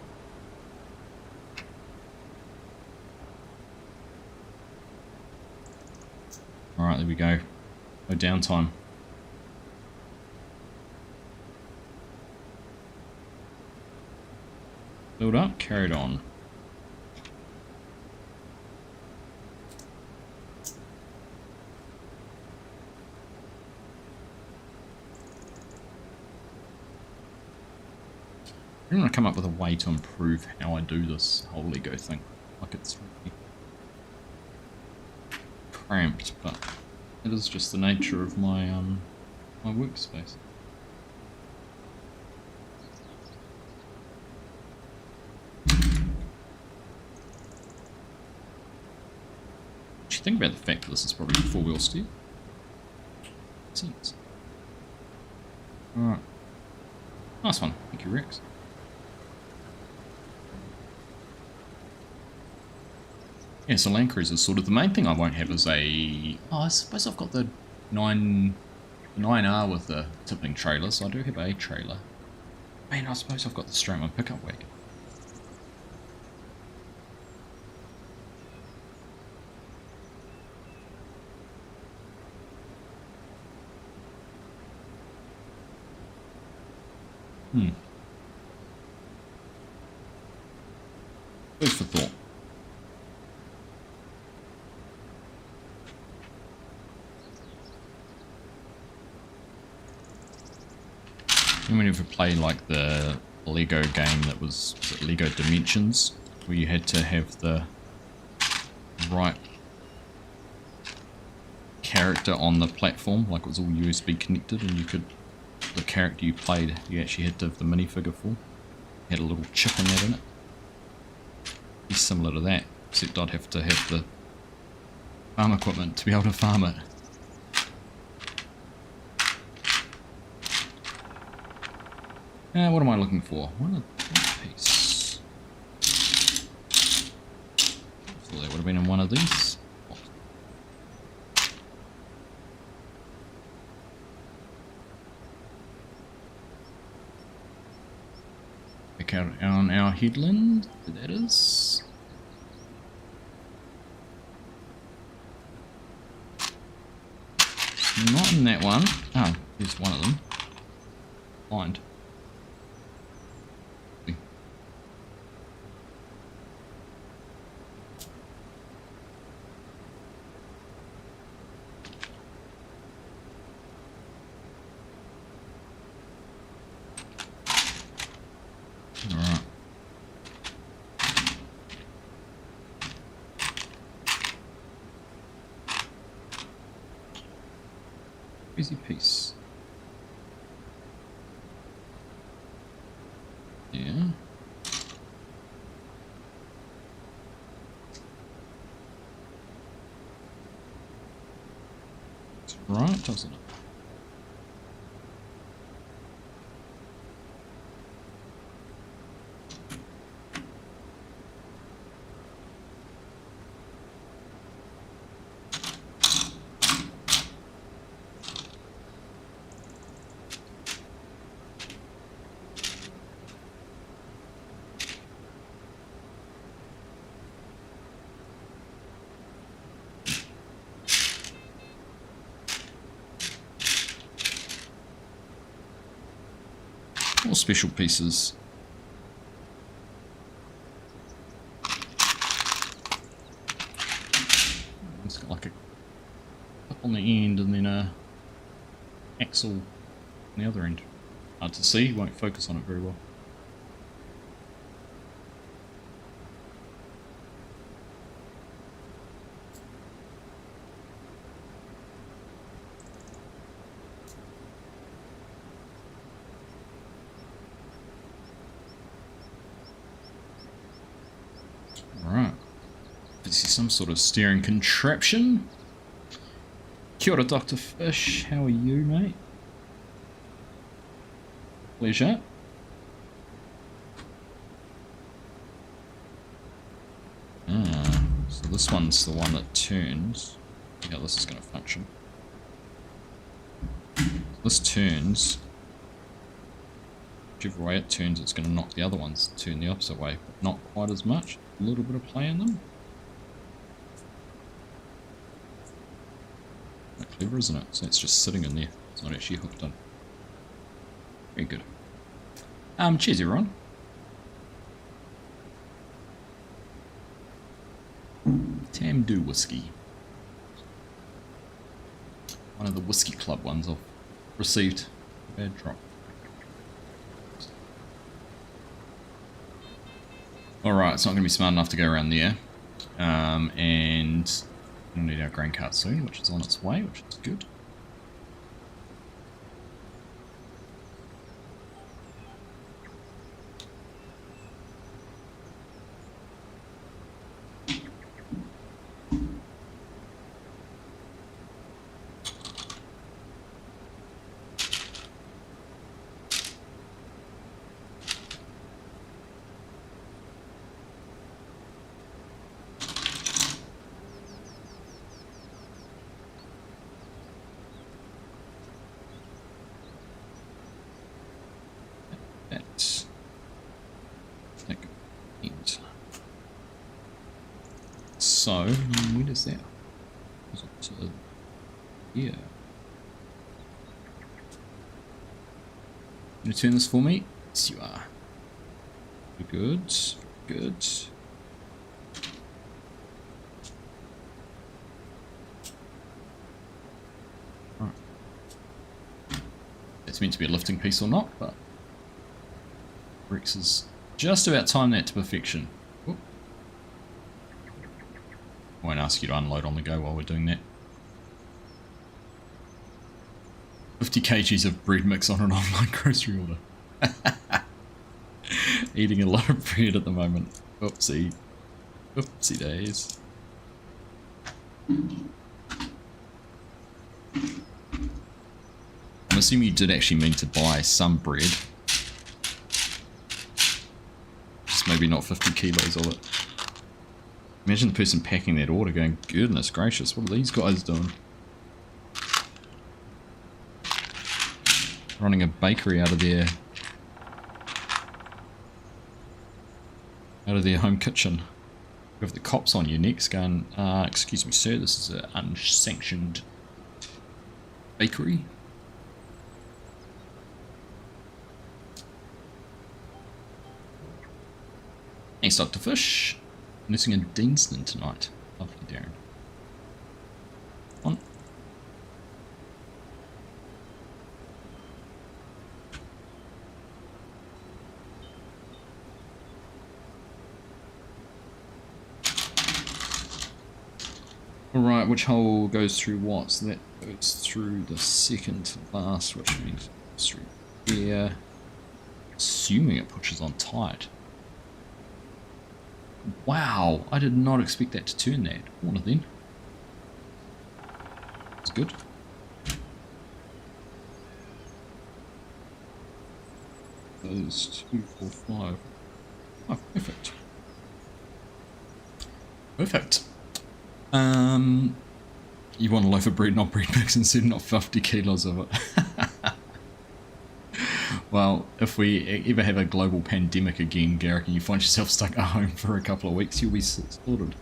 Alright, there we go. No downtime. Build up, carried on. I'm going to come up with a way to improve how I do this whole Lego thing. Like it's really cramped, but it is just the nature of my my workspace. Think about the fact that this is probably 4-wheel steer. Makes sense. Alright. Nice one. Thank you, Rex. Yeah, so Land Cruiser is sort of the main thing I won't have is a... Oh, I suppose I've got the 9R with the tipping trailer, so I do have a trailer. Man, I suppose I've got the straight one pickup wagon. Food for thought. And whenever you play like the Lego game that was it Lego Dimensions, where you had to have the right character on the platform, like it was all USB connected, and you could, the character you played, you actually had to have the minifigure for. Had a little chip in that in it. Be similar to that, except I'd have to have the farm equipment to be able to farm it. What am I looking for? One piece. So that would have been in one of these. Back out on our headland, that is. Not in that one. Oh, here's one of them. Blind. Alright. Easy piece. Yeah. It's right, doesn't it? All special pieces. It's got like a up on the end and then a axle on the other end. Hard to see, won't focus on it very well. Alright. This is some sort of steering contraption. Kia ora, Dr. Fish. How are you, mate? Pleasure. So this one's the one that turns. See how this is going to function. This turns. Whichever way it turns, it's going to knock the other ones turn the opposite way, but not quite as much. A little bit of play in them. Quite clever, isn't it? So it's just sitting in there. It's not actually hooked on. Very good. Cheers, everyone. Tamdu whiskey. One of the whiskey club ones I've received. Bad drop. Alright, it's not going to be smart enough to go around there. And we'll need our grain cart soon, which is on its way, which is good. So, when is that? Is it here? You gonna turn this for me? Yes, you are. Good, good. Right. It's meant to be a lifting piece or not, but Rex is just about timed that to perfection. Oop. I won't ask you to unload on the go while we're doing that. 50 kgs of bread mix on an online grocery order. Eating a lot of bread at the moment. Oopsie. Oopsie days. I'm assuming you did actually mean to buy some bread. Just maybe not 50 kilos of it. Imagine the person packing that order going, goodness gracious, what are these guys doing? Running a bakery out of their home kitchen. You have the cops on your necks going, excuse me sir, this is an unsanctioned bakery. Thanks Dr. Fish. Nursing in Deanston tonight. Lovely Darren. On. Alright, which hole goes through what? So that goes through the second to last, which means it goes through here. Assuming it pushes on tight. Wow, I did not expect that to turn that corner then. That's good. Those 2, 4, 5. Oh, perfect. Perfect. You want a loaf of bread, not bread mix, instead not 50 kilos of it. Well, if we ever have a global pandemic again, Garrick, and you find yourself stuck at home for a couple of weeks, you'll be sorted.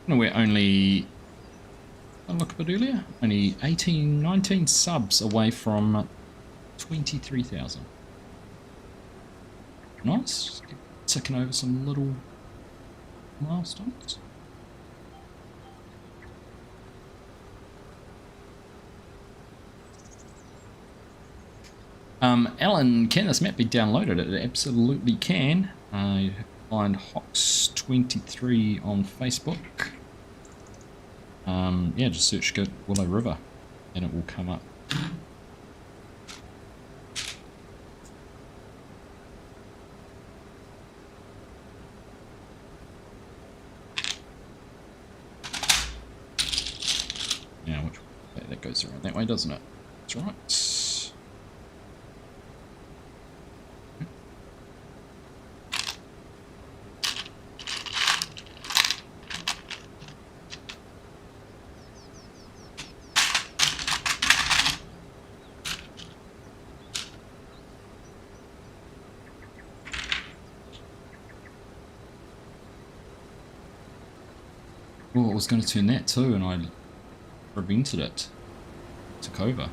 No, we're only, I look a bit earlier, only 18, 19 subs away from 23,000. Nice. Ticking over some little milestones. Alan, can this map be downloaded? It absolutely can. You find Hox23 on Facebook. Yeah, just search Good Willow River and it will come up. Now, which way that goes around that way, doesn't it? That's right. Oh, I was going to turn that too, and I prevented it. Took over.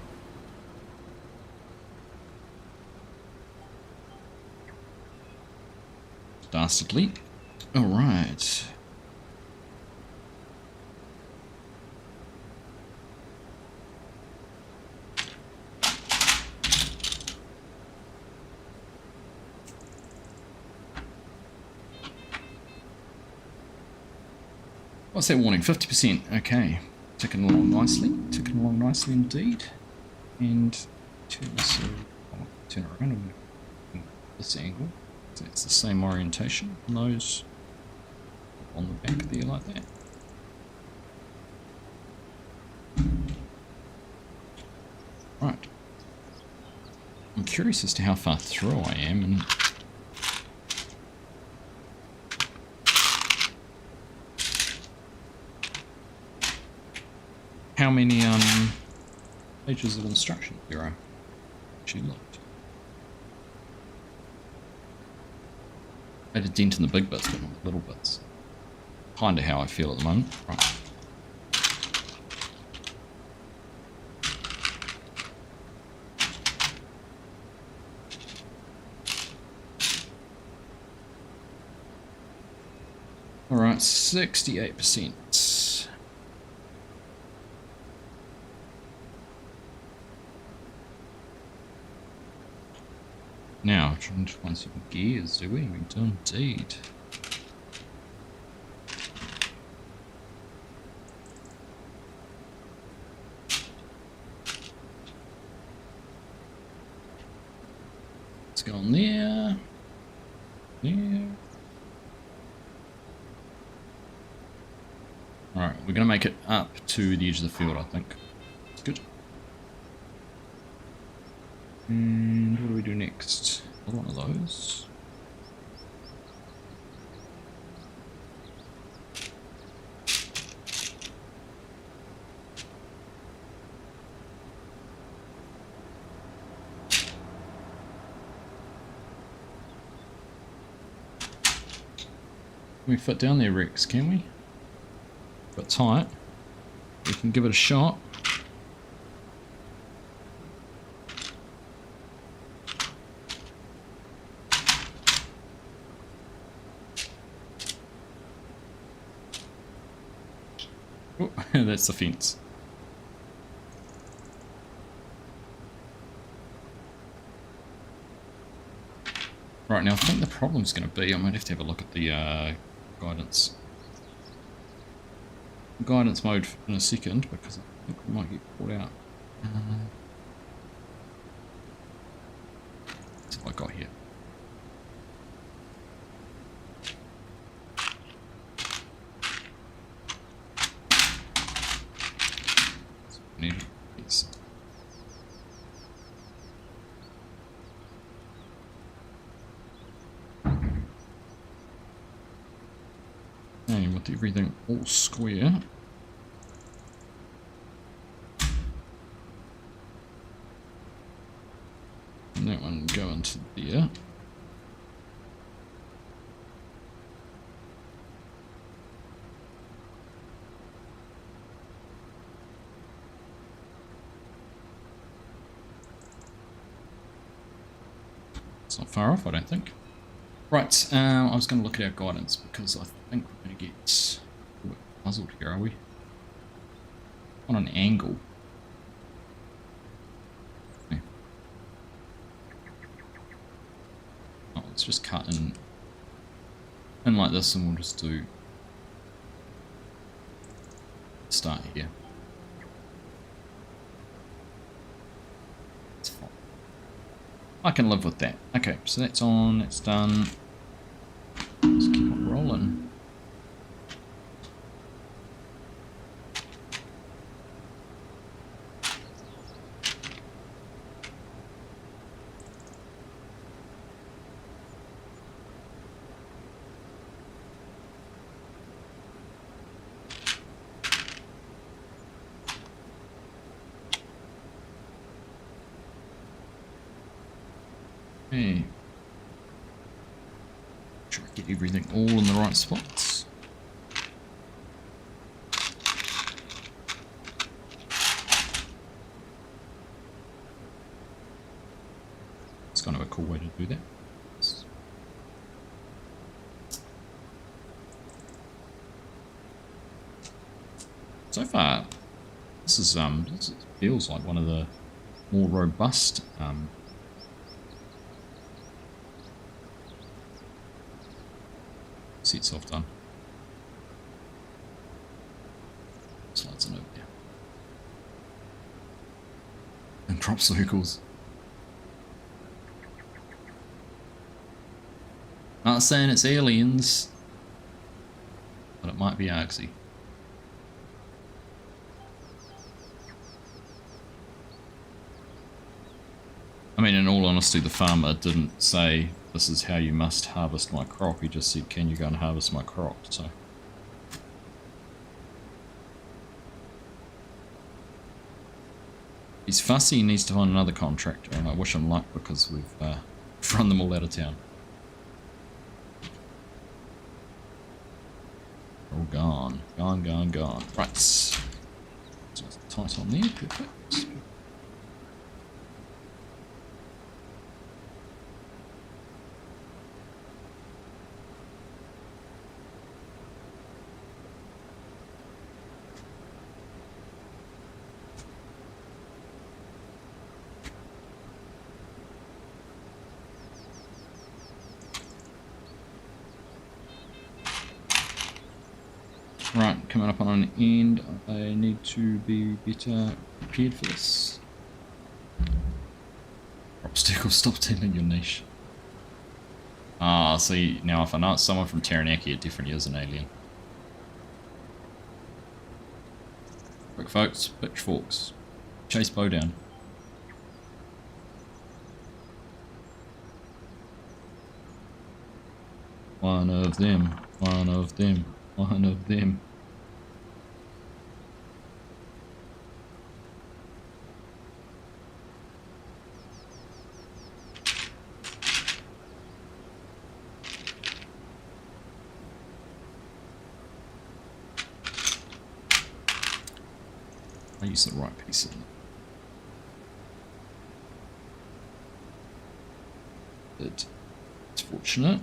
Dastardly. Alright. What's that warning? 50%. Okay. Ticking along nicely. Ticking along nicely indeed. And turn this turn around and this angle. So it's the same orientation. Nose on the back there like that. Right. I'm curious as to how far through I am and how many pages of instruction there are. She looked. I had a dent in the big bits, but not the little bits. Kind of how I feel at the moment. Right. Alright, 68%. Now, trying to find some gears, do we? We do indeed. Let's go on there. There. Alright, we're going to make it up to the edge of the field, I think. That's good. And what do we do next? Another one of those. Can we fit down there, Rex, can we? But tight. We can give it a shot. Oh, that's the fence. Right, now I think the problem's going to be, I might have to have a look at the guidance mode in a second, because I think we might get caught out. That's what I got here. So we need these. And with everything all square. And that one go into there. It's not far off, I don't think. Right, I was going to look at our guidance because I think we're going to get a bit puzzled here, are we? On an angle. Okay. Oh, let's just cut in like this, and we'll just do start here. It's fine. I can live with that. Okay, so that's on, that's done. Let's keep on rolling. Okay. Try to get everything all in the right spots. It's kind of a cool way to do that. So far, this feels like one of the more robust sets I've done. Slides on over there. And crop circles. Not saying it's aliens, but it might be Argsy. I mean, in all honesty, the farmer didn't say, this is how you must harvest my crop. He just said, can you go and harvest my crop? So. He's fussy, he needs to find another contractor, and I wish him luck because we've run them all out of town. All gone. Gone, gone, gone. Right. So tight on there, perfect. Right, coming up on an end, I need to be better prepared for this. Obstacle, stop telling your niche. Ah, see, now if I know it's someone from Taranaki, it definitely is an alien. Quick folks, pitchforks. Chase bow down. One of them, one of them. One of them. I use the right piece of it. It's fortunate.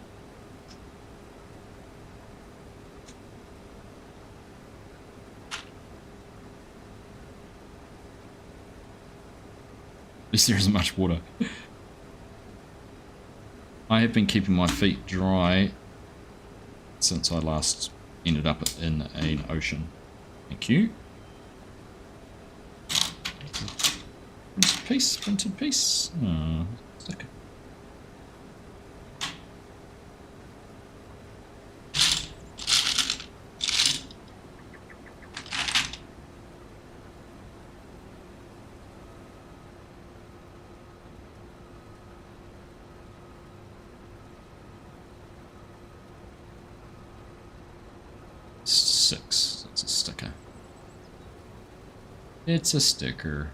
At least there isn't much water. I have been keeping my feet dry since I last ended up in an ocean. Thank you. Printed piece, printed piece. Oh, sticker. Six. That's a sticker. It's a sticker.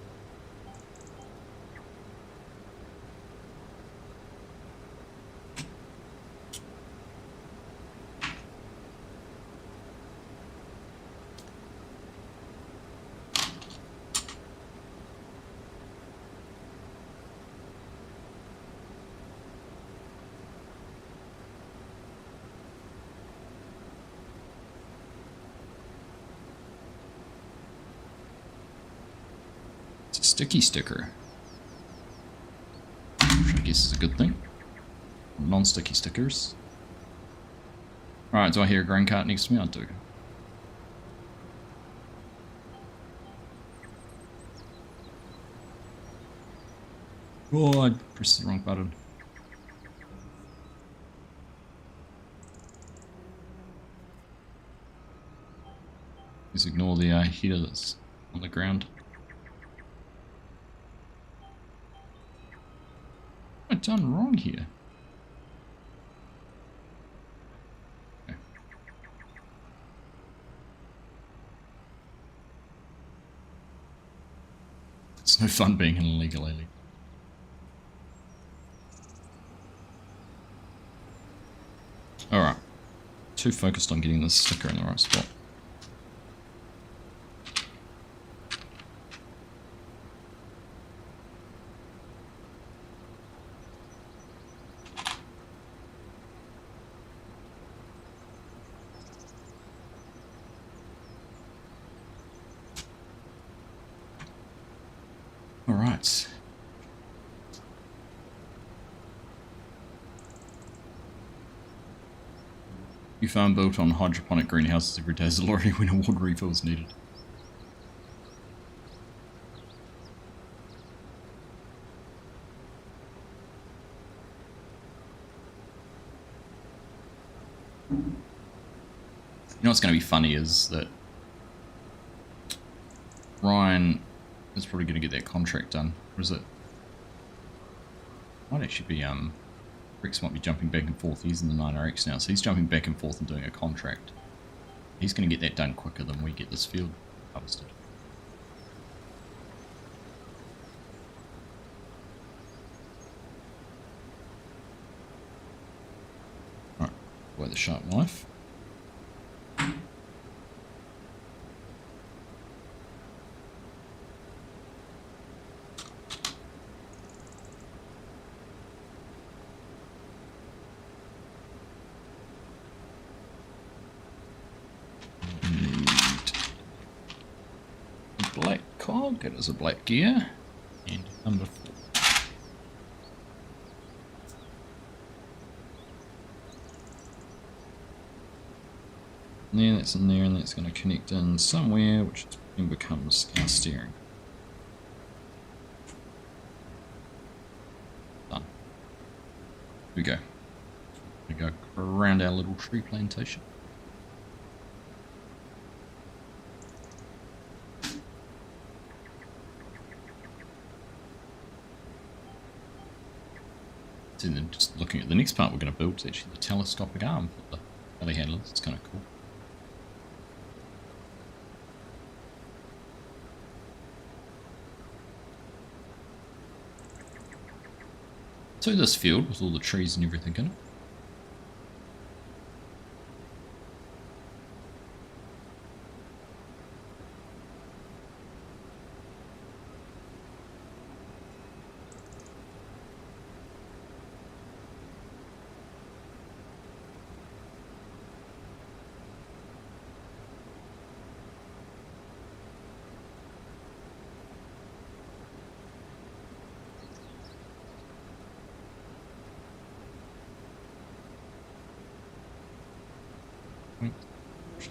Sticky sticker, which I guess is a good thing. Non-sticky stickers. Alright, do I hear a grain cart next to me? I do. Oh, I pressed the wrong button. Just ignore the heater that's on the ground. What have I done wrong here? Okay. It's no fun being an illegal alien. Alright. Too focused on getting this sticker in the right spot. Alright. You farm built on hydroponic greenhouses every day is already when a water refill is needed. You know what's going to be funny is that Ryan is probably going to get that contract done. Or is it? Might actually be, Rex might be jumping back and forth. He's in the 9RX now, so he's jumping back and forth and doing a contract. He's going to get that done quicker than we get this field harvested. away the sharp knife. Black cog, it is a black gear, and number 4. And there, that's in there, and that's going to connect in somewhere, which then becomes our steering. Done. Here we go. We go around our little tree plantation. And then just looking at the next part we're going to build is actually the telescopic arm for the telehandlers. It's kind of cool. So this field with all the trees and everything in it.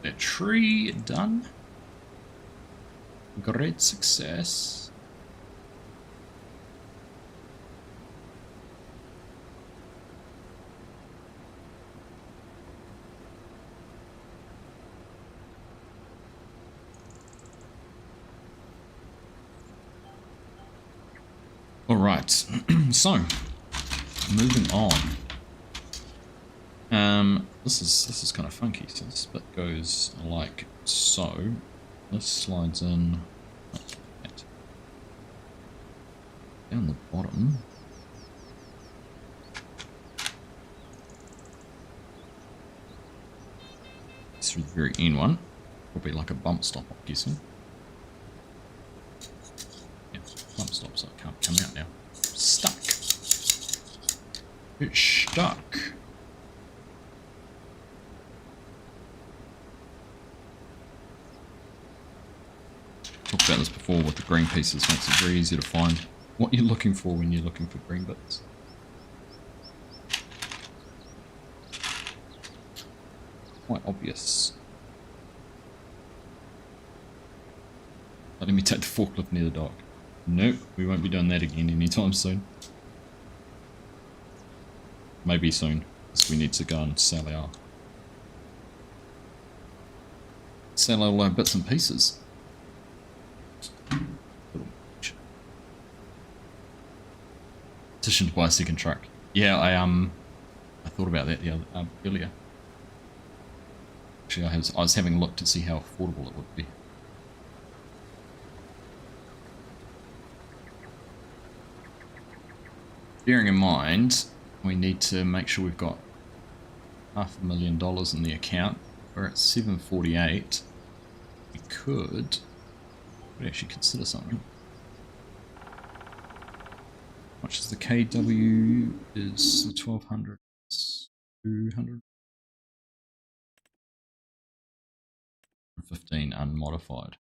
That tree done. Great success. All right. So, moving on. This is kind of funky. So this bit goes like so. This slides in like that. Down the bottom. Through the very end one. Probably like a bump stop, I'm guessing. Yeah, bump stop, so it can't come out now. Stuck. It's stuck. Talked about this before with the green pieces. Makes it very easy to find what you're looking for when you're looking for green bits. Quite obvious. Let me take the forklift near the dock. Nope, we won't be doing that again anytime soon. Maybe soon, because we need to go and sell all our bits and pieces. Petition to buy a second truck. Yeah, I thought about that earlier. Actually, I was having a look to see how affordable it would be. Bearing in mind, we need to make sure we've got $500,000 in the account. We're at 748. We could actually consider something. How much is the KW? Is 1200? 200? 15 unmodified.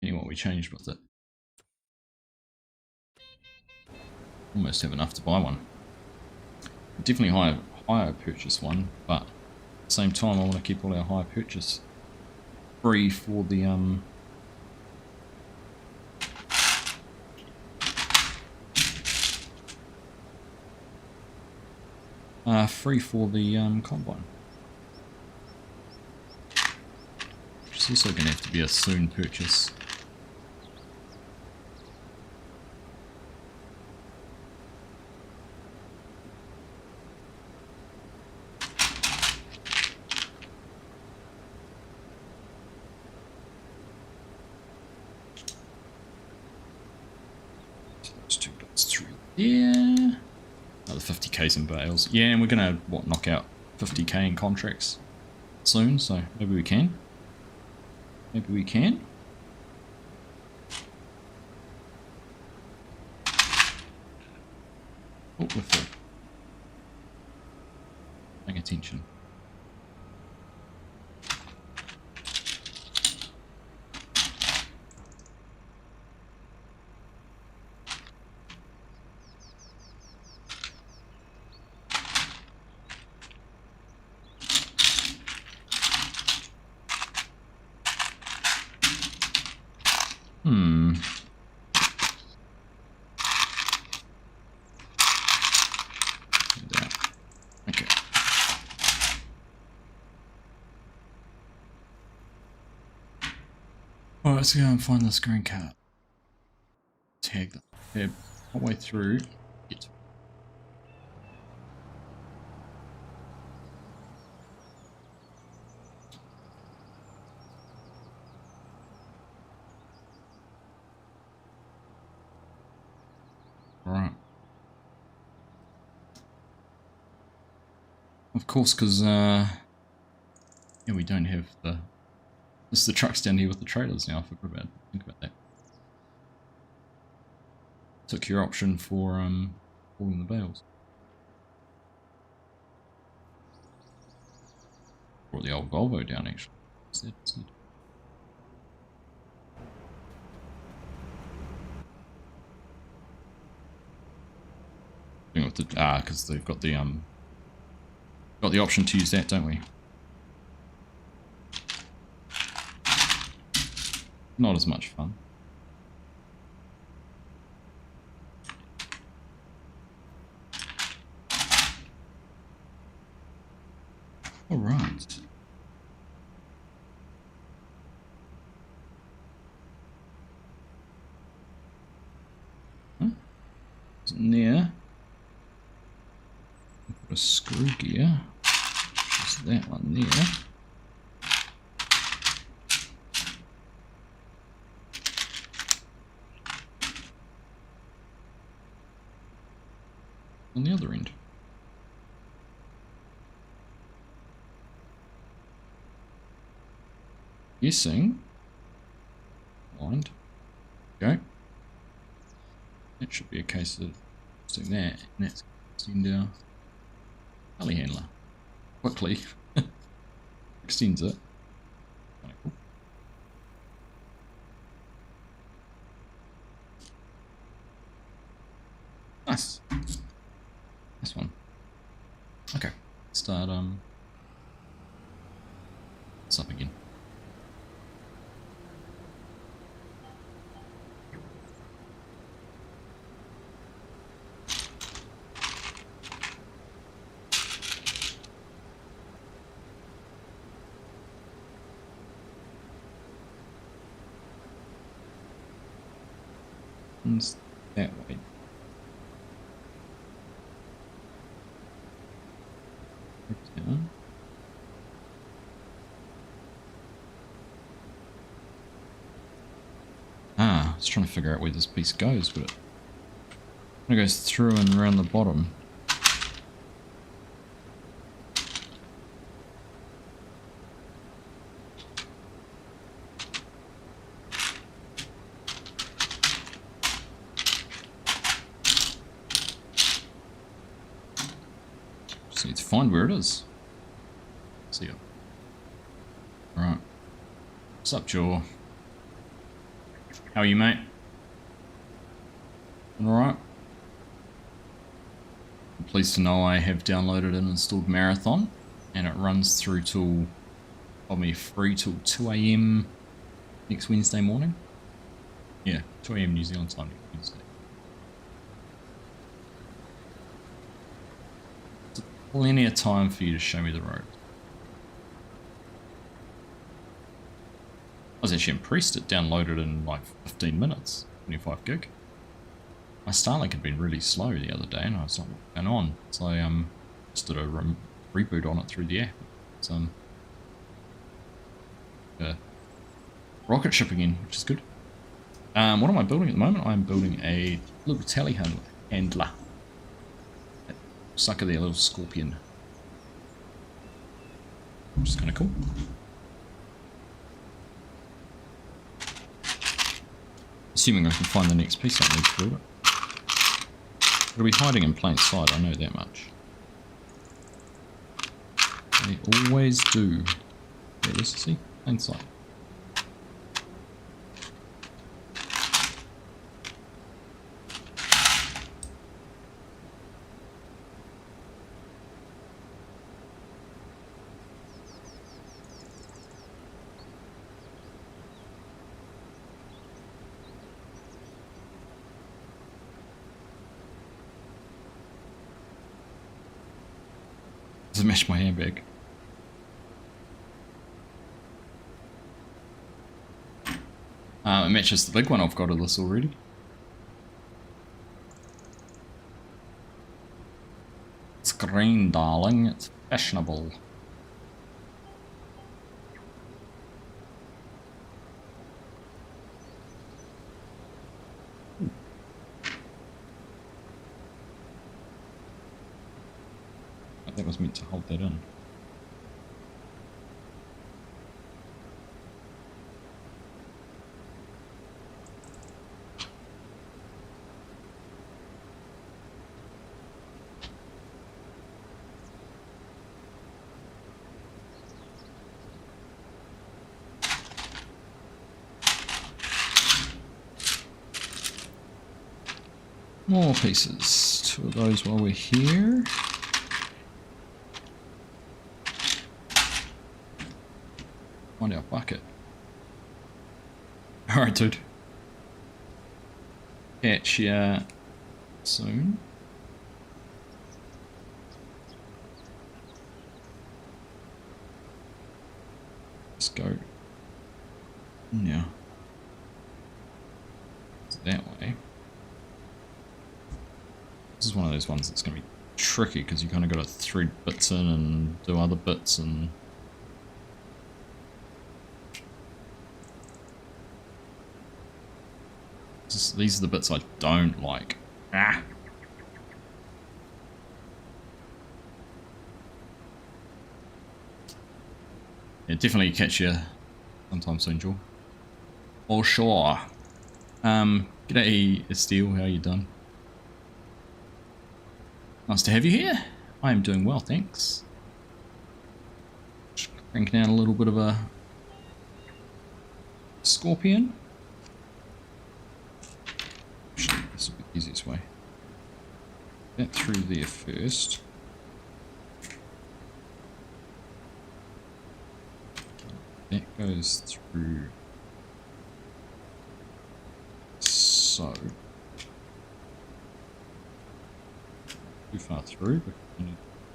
Anyway, what we changed with it. Almost have enough to buy one. Definitely higher purchase one, but at the same time I want to keep all our higher purchase free for the combine. Which is also going to have to be a soon purchase. So those 2 dots through there. Now the 50k's in bales. Yeah, and we're gonna knock out 50k in contracts soon, so maybe we can. Maybe we can. Oh, we're full. Paying attention. Okay. Alright, let's go and find this green card. Tag the tab all the way through. Get to Alright. Of course, because yeah, we don't have the... This is the trucks down here with the trailers now. I forgot about it. Think about that. Took your option for hauling the bales. Brought the old Volvo down actually. Instead. With the because they've got the option to use that, don't we? Not as much fun. All right. Huh? Isn't there? Put a screw gear. Just that one there. On the other end. Guessing. Blind. Go. That should be a case of doing that, and that's send our telehandler quickly. Extends it. Kinda cool. Nice. This one. Okay. Start it's up again. And that way. Down. I was trying to figure out where this piece goes, but it goes through and around the bottom. Just need to find where it is. See ya. Alright. What's up, Joe? How are you, mate? Alright. I'm pleased to know I have downloaded and installed Marathon, and it runs through till probably free till 2 AM next Wednesday morning. Yeah, 2 AM New Zealand time next Wednesday. It's plenty of time for you to show me the road. I was actually impressed it downloaded in like 15 minutes, 25 gig. My Starlink had been really slow the other day and I was like, what's going on? So I just did a reboot on it through the app. It's rocket ship again, which is good. What am I building at the moment? I'm building a little telehandler. sucker there, little scorpion. Which is kind of cool. Assuming I can find the next piece I need to build it. It'll be hiding in plain sight, I know that much. They always do. There it is, see? Plain sight. Doesn't match my handbag. It matches the big one I've got of this already. It's green, darling. It's fashionable. That was meant to hold that in. More pieces. 2 of those while we're here. Find our bucket. Alright, dude. Catch ya soon. Let's go. Yeah. It's that way. This is one of those ones that's going to be tricky because you kind of got to thread bits in and do other bits and... These are the bits I don't like. Ah! Yeah, definitely catch you sometime soon, Joel. For sure. G'day, Estelle, how you doing? Nice to have you here. I am doing well, thanks. Just cranking out a little bit of a scorpion. This will be the easiest way. That through there first. That goes through. So. Too far through, but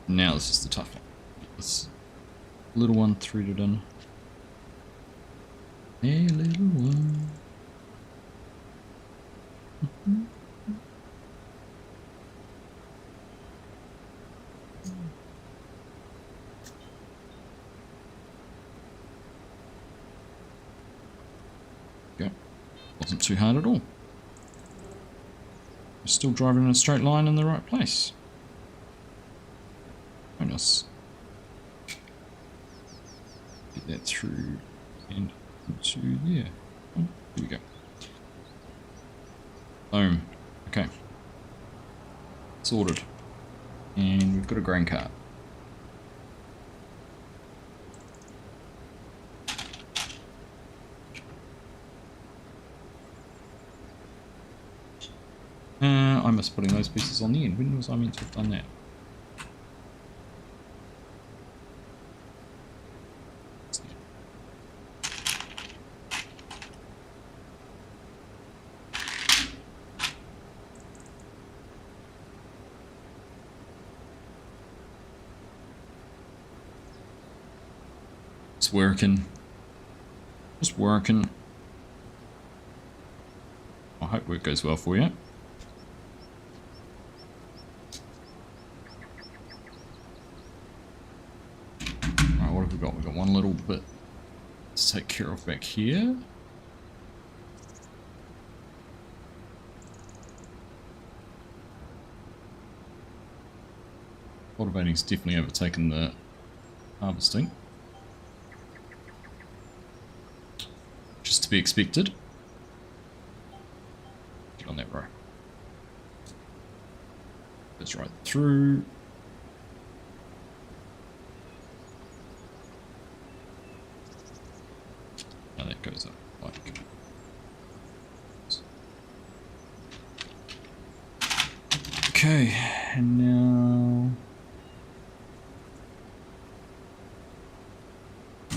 now this is the tough one. Get this little one threaded in. A little one. Okay. Wasn't too hard at all. We're still driving in a straight line in the right place. Bonus. Get that through and into there. Oh, here we go. Boom. Okay. Sorted. And we've got a grain cart. I missed putting those pieces on the end. When was I meant to have done that? It's working. Just working. I hope work goes well for you. Right, what have we got? We've got one little bit to take care of back here. Cultivating's definitely overtaken the harvesting. Just to be expected. Get on that row. Goes right through. Now that goes up like. Okay, and now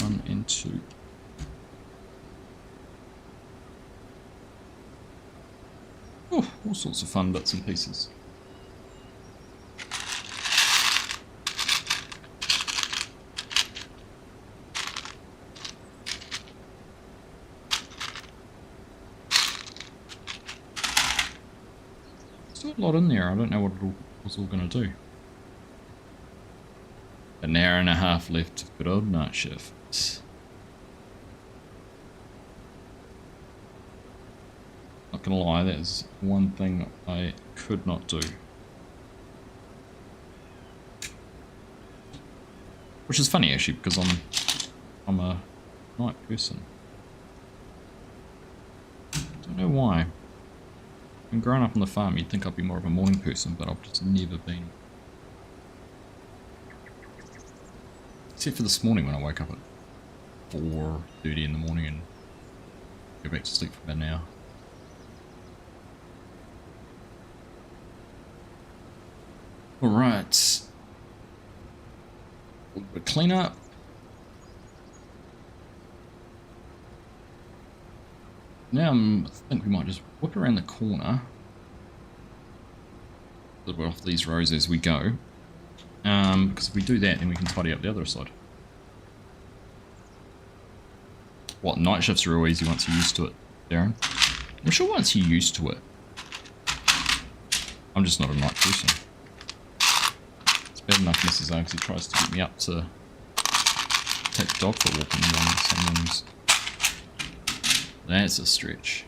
1 and 2. Oh, all sorts of fun bits and pieces. Still a lot in there. I don't know what it was all going to do. An hour and a half left of good old night shift. Not gonna lie, that is one thing I could not do. Which is funny actually, because I'm a night person. Don't know why. When growing up on the farm, you'd think I'd be more of a morning person, but I've just never been. Except for this morning when I woke up at 4:30 in the morning and go back to sleep for about an hour. Alright. A little bit of clean up. Now I think we might just whip around the corner. A little bit off these rows as we go. Because if we do that, then we can tidy up the other side. What, night shifts are real easy once you're used to it, Darren? I'm sure once you're used to it. I'm just not a night person. It's bad enough Mrs. Argsy tries to get me up to take the dog for a walk in the morning some mornings. That's a stretch.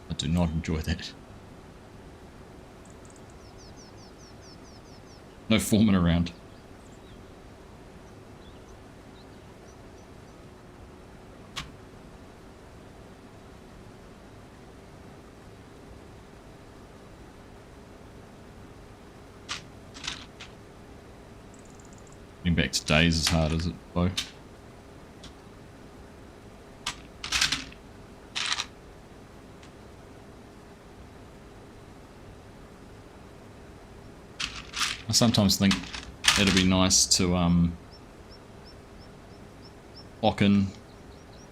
I do not enjoy that. No foreman around. Getting back to days is hard, is it, Bo? I sometimes think it'd be nice to clock in,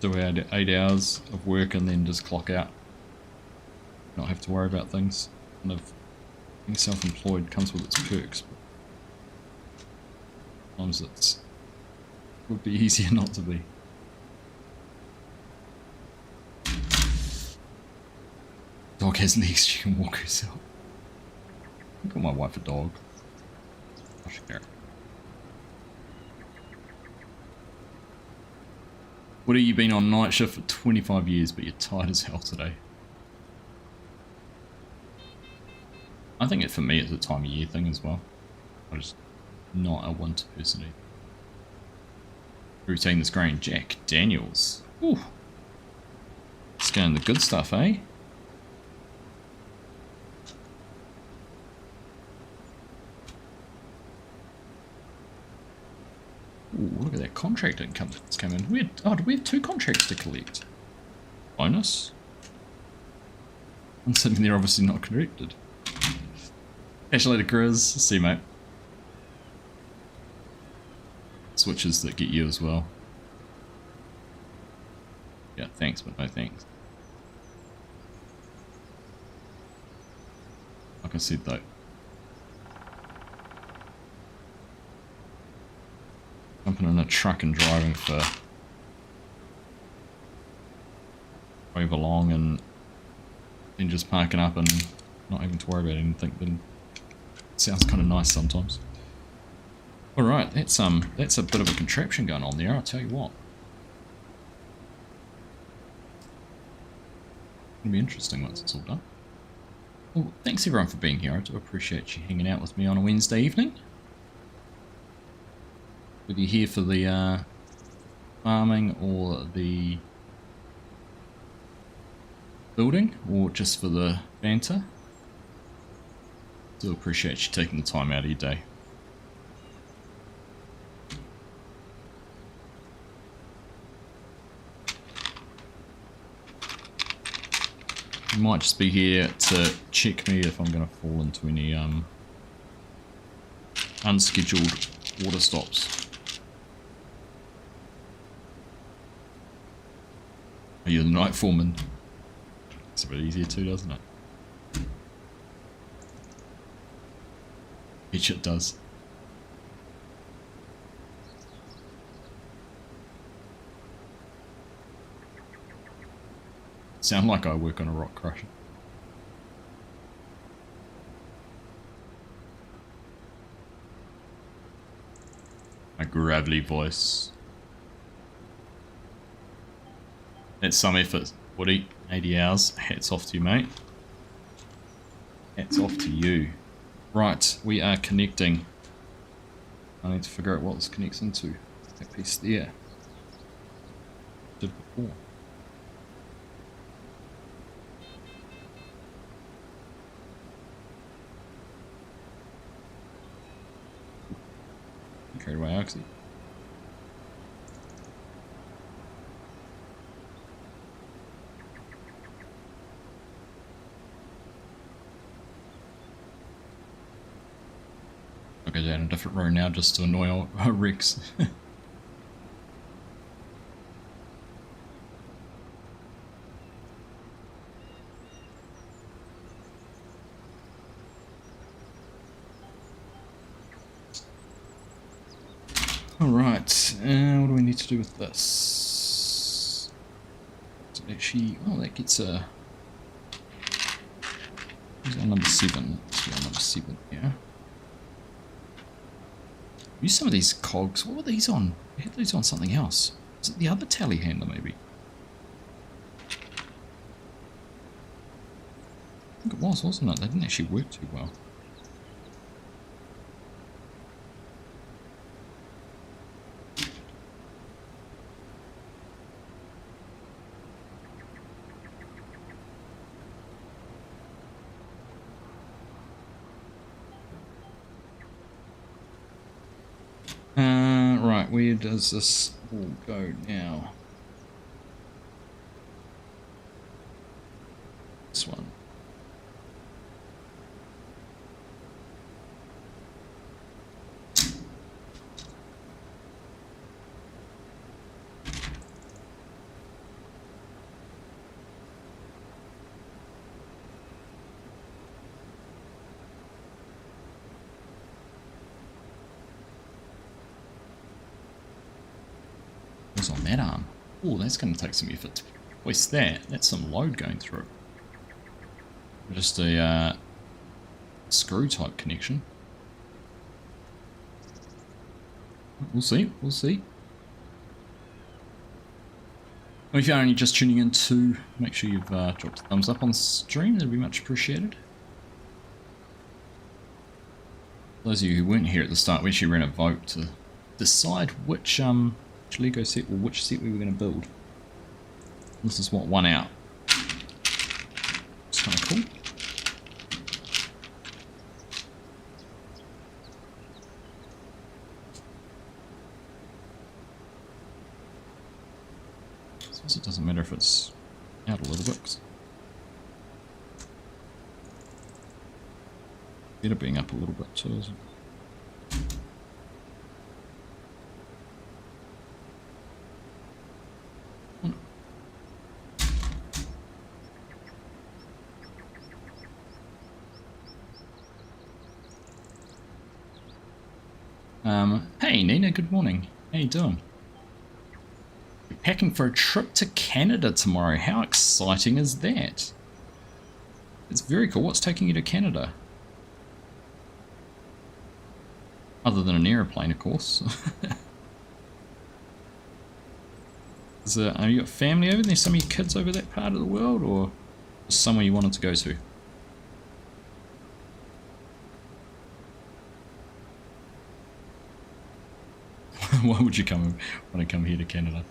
do our 8 hours of work and then just clock out. Not have to worry about things. And if being self-employed comes with its perks. But sometimes it would be easier not to be. Dog has legs, she can walk herself. I got my wife a dog. What have you been on night shift for 25 years, but you're tired as hell today? I think it for me it's a time of year thing as well. I'm just not a winter person either. Routine this grain, Jack Daniels. Ooh. It's going the good stuff, eh? Ooh, look at that contract income that's come in. Do we have 2 contracts to collect? Bonus? And something they're obviously not corrected. Catch you later, Chris. See you, mate. Switches that get you as well. Yeah, thanks, but no thanks. Like I said, though. Jumping in a truck and driving for over long and then just parking up and not having to worry about anything, then it sounds kind of nice sometimes. Alright, that's a bit of a contraption going on there, I'll tell you what. It'll be interesting once it's all done. Well, thanks everyone for being here. I do appreciate you hanging out with me on a Wednesday evening. Whether you're here for the farming or the building, or just for the banter, do appreciate you taking the time out of your day. You might just be here to check me if I'm going to fall into any unscheduled water stops. Are you the night foreman? It's a bit easier too, doesn't it? Each it does. Sound like I work on a rock crusher. My gravelly voice. That's some effort, Woody. 80 hours. Hats off to you, mate. Hats off to you. Right, we are connecting. I need to figure out what this connects into. That piece there. Did before. Carried away, Argsy. I'll go down a different road now just to annoy Rex. Alright, what do we need to do with this? So actually, oh, that gets a... Who's on number 7? Let's go on number 7, yeah. Use some of these cogs. What were these on? We had these on something else. Was it the other tally handler, maybe? I think it was, wasn't it? They didn't actually work too well. Right, where does this all go now? This one. On that arm. Oh, that's going to take some effort to hoist that. That's some load going through it. Just a screw type connection. We'll see, we'll see. Well, if you're only just tuning in to, make sure you've dropped a thumbs up on the stream, that'd be much appreciated. For those of you who weren't here at the start, we actually ran a vote to decide which Lego set or which set we were going to build. This is what won out. It's kind of cool. I suppose it doesn't matter if it's out a little bit. 'Cause better being up a little bit too, isn't it? Hey Nina, good morning. How you doing? You're packing for a trip to Canada tomorrow. How exciting is that? It's very cool. What's taking you to Canada? Other than an aeroplane, of course. Have you got family over there? Some of your kids over that part of the world, or Somewhere you wanted to go to. Why would you want to come here to Canada?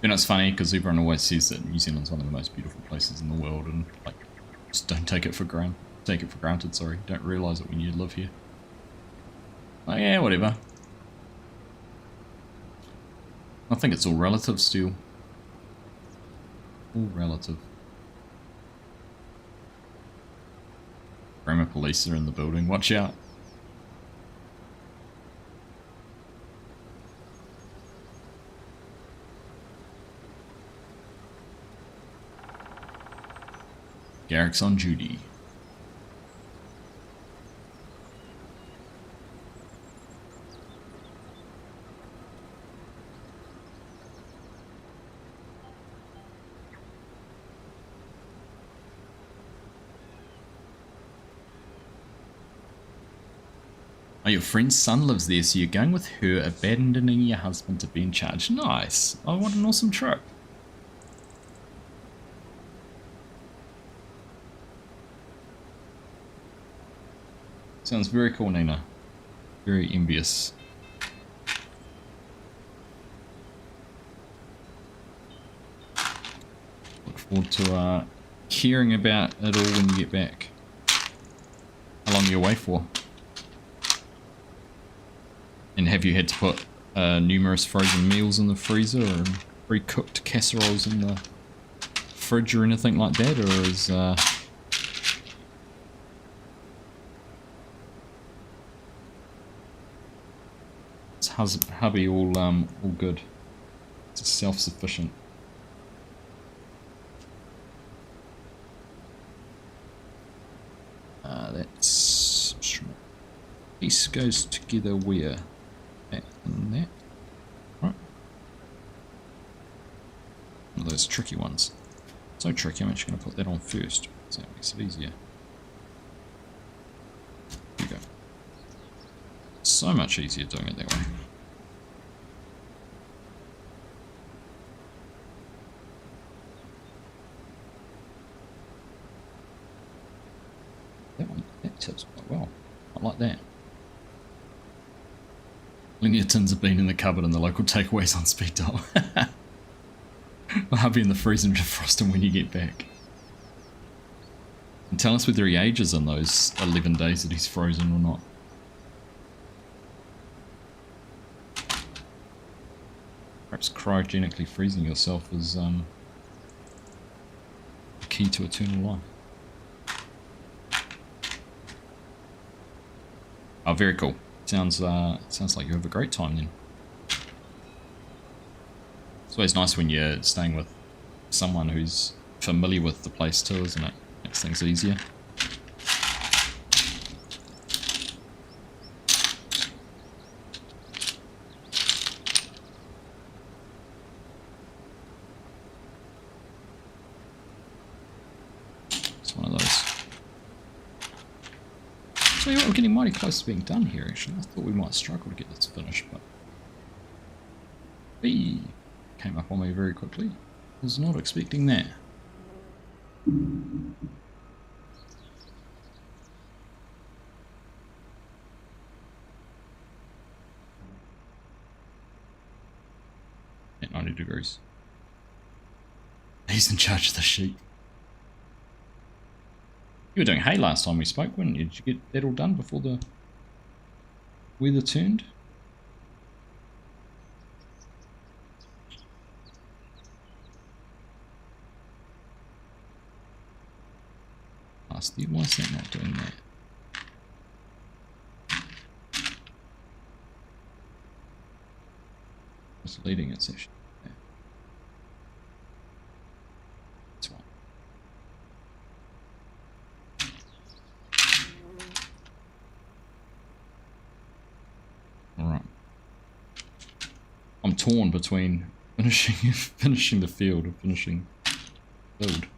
You know, it's funny because everyone always says that New Zealand's one of the most beautiful places in the world, and like, just don't take it for granted. Sorry, don't realise it when you live here. Like, yeah, whatever. I think it's all relative still. All relative. Grammar police are in the building. Watch out. Garrick's on duty. Oh, your friend's son lives there, so you're going with her, abandoning your husband to be in charge. Nice. Oh, what an awesome trip. Sounds very cool, Nina. Very envious. Look forward to hearing about it all when you get back. How long are you away for? And have you had to put numerous frozen meals in the freezer or pre-cooked casseroles in the fridge or anything like that, or is hubby all good? It's self-sufficient. That's piece goes together where? That and that. Right. One of those tricky ones. So tricky, I'm actually going to put that on first, so that makes it easier. There you go. So much easier doing it that way. That tips quite well. I like that. Linear tins have been in the cupboard and the local takeaways on speed dial. I'll be in the freezer and defrost them when you get back. And tell us whether he ages in those 11 days that he's frozen or not. Perhaps cryogenically freezing yourself is the key to eternal life. Oh, very cool. Sounds like you have a great time then. It's always nice when you're staying with someone who's familiar with the place too, isn't it? Makes things easier. It's one of those. So we're getting mighty close to being done here, actually. I thought we might struggle to get this finished, but... Hey! Came up on me very quickly. Was not expecting that. At 90 degrees. He's in charge of the sheep. You were doing hay last time we spoke, weren't you? Did you get that all done before the weather turned? Why is that not doing that? It's leading its session. Yeah. That's one. Alright. I'm torn between finishing the field and finishing build.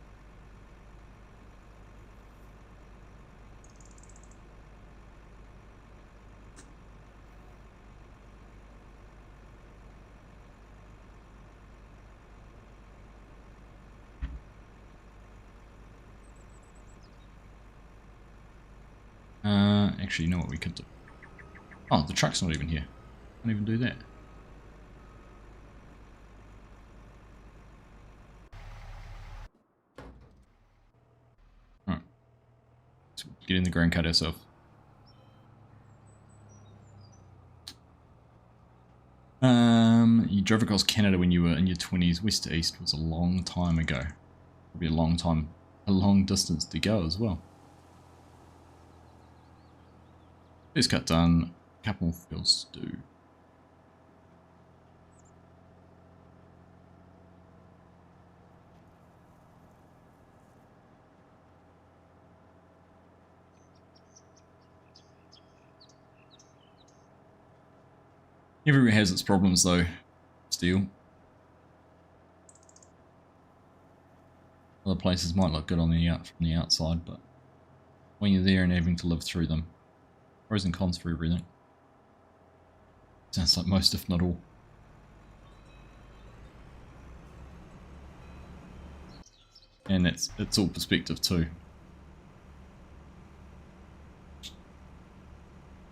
Actually, you know what we could do? Oh, the truck's not even here. Can't even do that. Alright. Let's get in the grain cart ourselves. You drove across Canada when you were in your 20s. West to east was a long time ago. Probably a long distance to go as well. First cut done. Couple more fields to do. Everywhere has its problems though, steel. Other places might look good on from the outside, but when you're there and having to live through them, pros and cons for everything. Sounds like most, if not all. And it's all perspective too.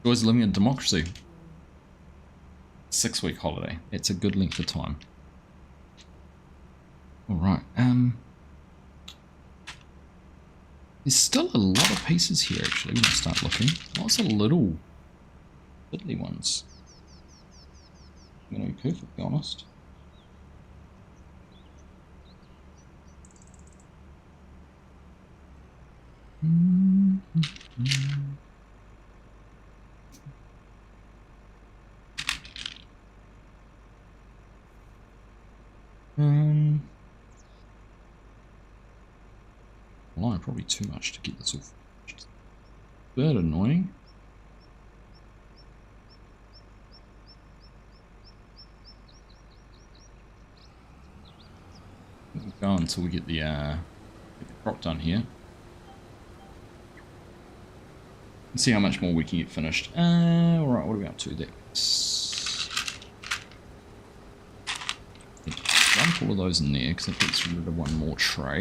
Joys of living in democracy. 6-week holiday. It's a good length of time. Alright, there's still a lot of pieces here actually when I start looking. Lots of little fiddly ones. I'm gonna be perfectly honest. Line probably too much to get this all finished. Bit annoying. We'll go until we get the crop done here. And see how much more we can get finished. Alright, what are we up to? That's... dump all of those in there because that gets rid of one more tray.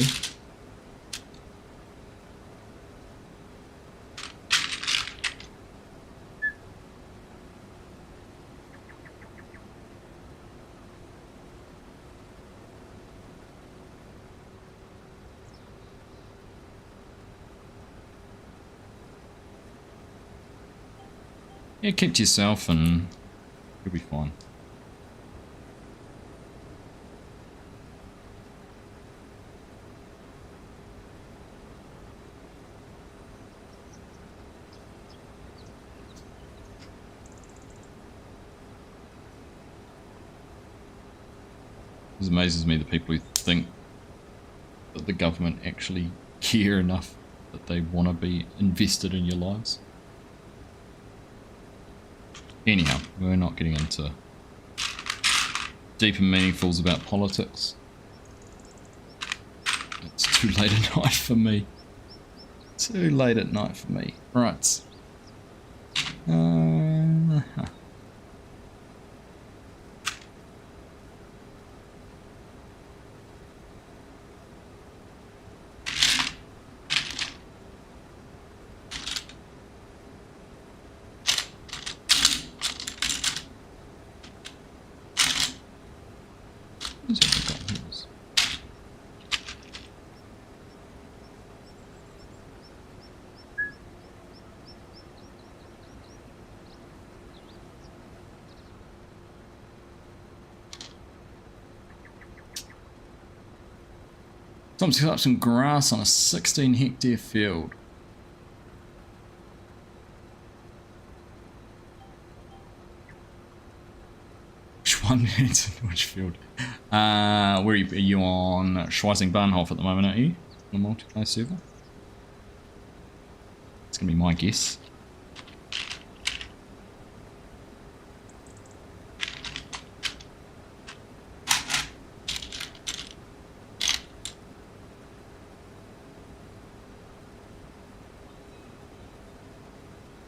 Yeah, keep to yourself and you'll be fine. It amazes me the people who think that the government actually care enough that they want to be invested in your lives. Anyhow, we're not getting into deep and meaningfuls about politics. It's too late at night for me. Too late at night for me. Right. Tom's cut up some grass on a 16-hectare field. Which one is in which field? Where are you on Schweizing Bahnhof at the moment, aren't you? On a multiplayer server? It's going to be my guess.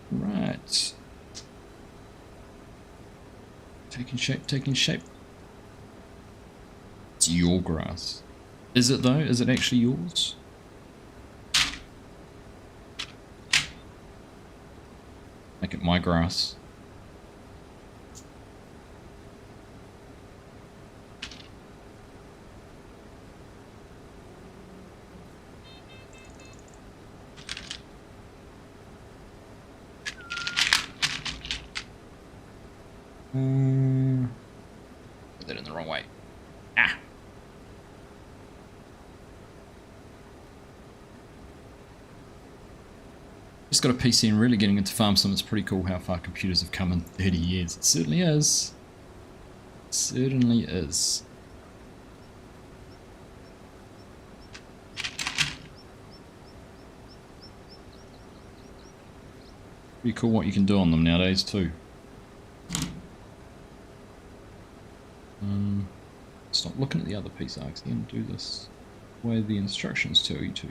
Right. Taking shape. It's your grass. Is it though? Is it actually yours? Make it my grass. Put that in the wrong way. Ah! Just got a PC and really getting into farm sim. It's pretty cool how far computers have come in 30 years. It certainly is. It certainly is. Pretty cool what you can do on them nowadays too. Stop looking at the other piece, Argsy, and do this where the instructions tell you to.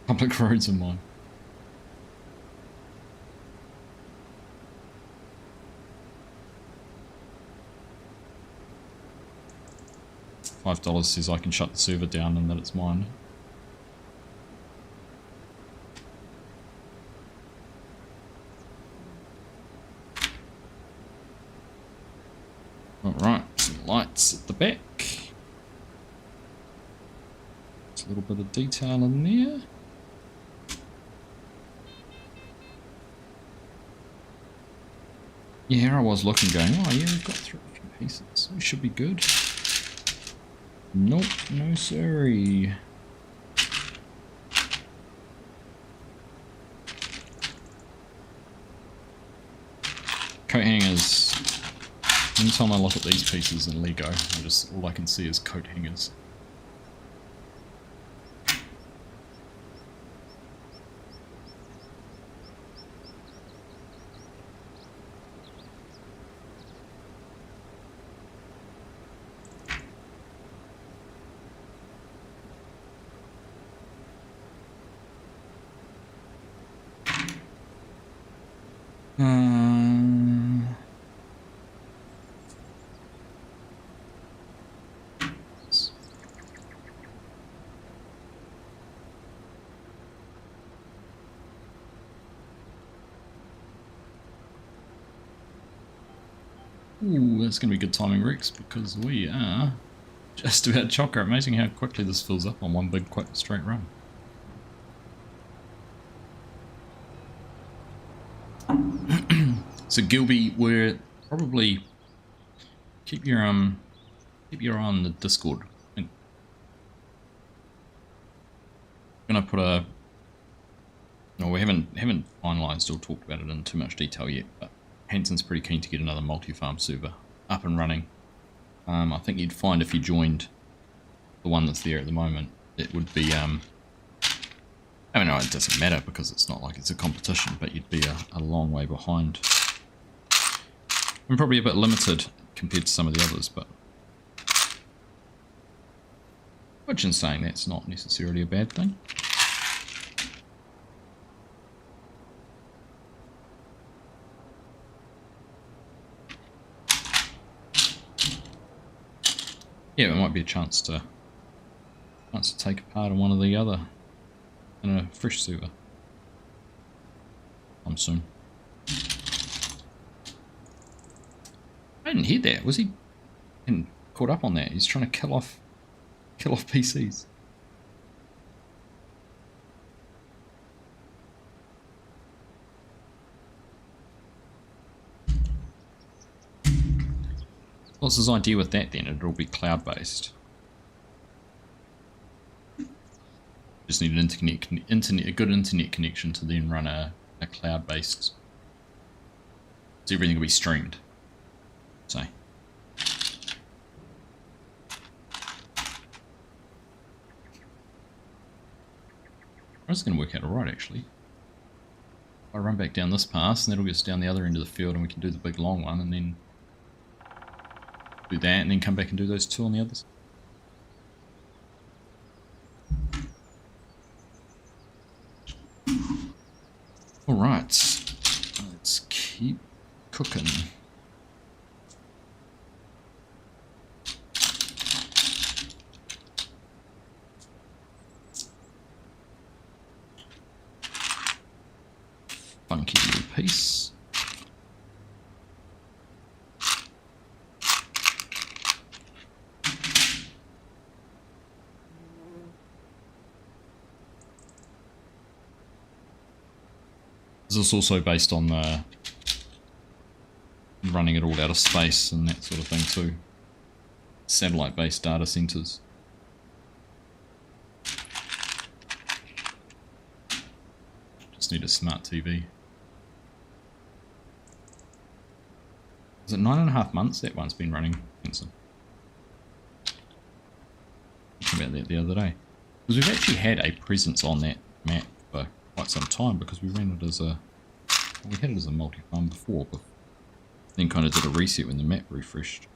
Public roads are mine. $5 says I can shut the server down and that it's mine. Alright, some lights at the back. There's a little bit of detail in there. Yeah, I was looking going, oh yeah, we've got through a few pieces. We should be good. Nope, no sorry. Coat hangers. Anytime I look at these pieces in Lego, all I can see is coat hangers. Ooh, that's going to be good timing, Rex, because we are just about chocker. Amazing how quickly this fills up on one big, quick, straight run. So Gilby, we're probably keep your eye on the Discord. I'm gonna put a. No, we haven't finalised or talked about it in too much detail yet, but Hanson's pretty keen to get another multi-farm server up and running. I think you'd find if you joined the one that's there at the moment, it would be I mean, no, it doesn't matter because it's not like it's a competition, but you'd be a long way behind. And probably a bit limited compared to some of the others, but which in saying that's not necessarily a bad thing. Yeah, it might be a chance to take part in one or the other in a fresh server. Soon. I didn't hear that. Was he caught up on that? He's trying to kill off PCs. What's his idea with that then? It'll be cloud based. Just need a good internet connection to then run a cloud based. So everything will be streamed. So I was going to work out alright actually. I run back down this pass and that'll get us down the other end of the field and we can do the big long one and then do that and then come back and do those two on the others. Alright, let's keep cooking. funky little piece. This is also based on the running it all out of space and that sort of thing too. Satellite-based data centers. Just need a smart TV. Is it 9.5 months that one's been running? Thinking about that the other day. Because we've actually had a presence on that map for quite some time because we ran it as a... We had it as a multi-farm before, but then kind of did a reset when the map refreshed.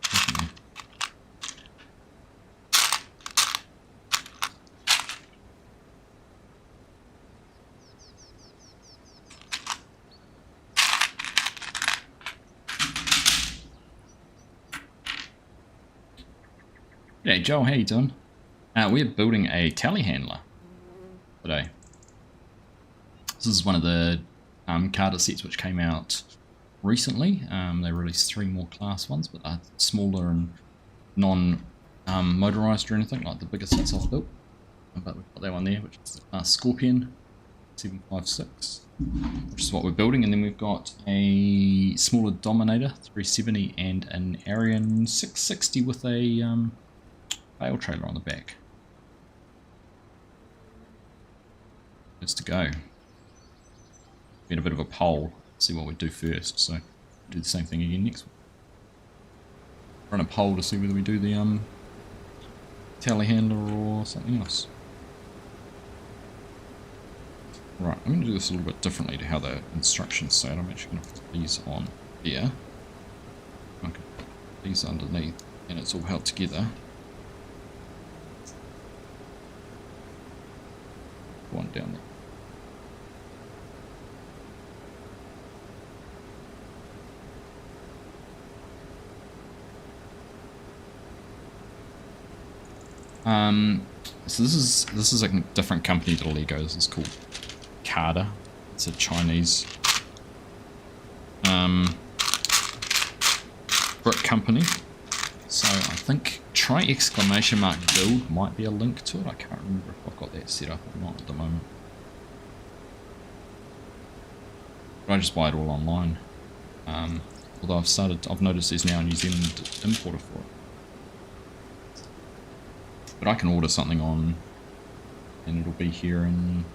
G'day Joel, how you doing? We're building a telehandler today. This is one of the Carter sets which came out recently. They released 3 more class ones, but are smaller and non-motorized or anything like the bigger sets I've built. But we've got that one there, which is the class Scorpion 756, which is what we're building. And then we've got a smaller Dominator 370 and an Arian 660 with a bale trailer on the back. Just to go. Get a bit of a poll, see what we do first, so do the same thing again next week. Run a poll to see whether we do the telehandler or something else. Right, I'm going to do this a little bit differently to how the instructions say it. I'm actually going to put these on here. I can put these underneath, and it's all held together. One down there. So this is a different company to Lego. This is called Carter. It's a Chinese brick company. So I think try exclamation mark build might be a link to it. I can't remember if I've got that set up or not at the moment. But I just buy it all online. Although I've noticed there's now a New Zealand importer for it. But I can order something on, and it'll be here in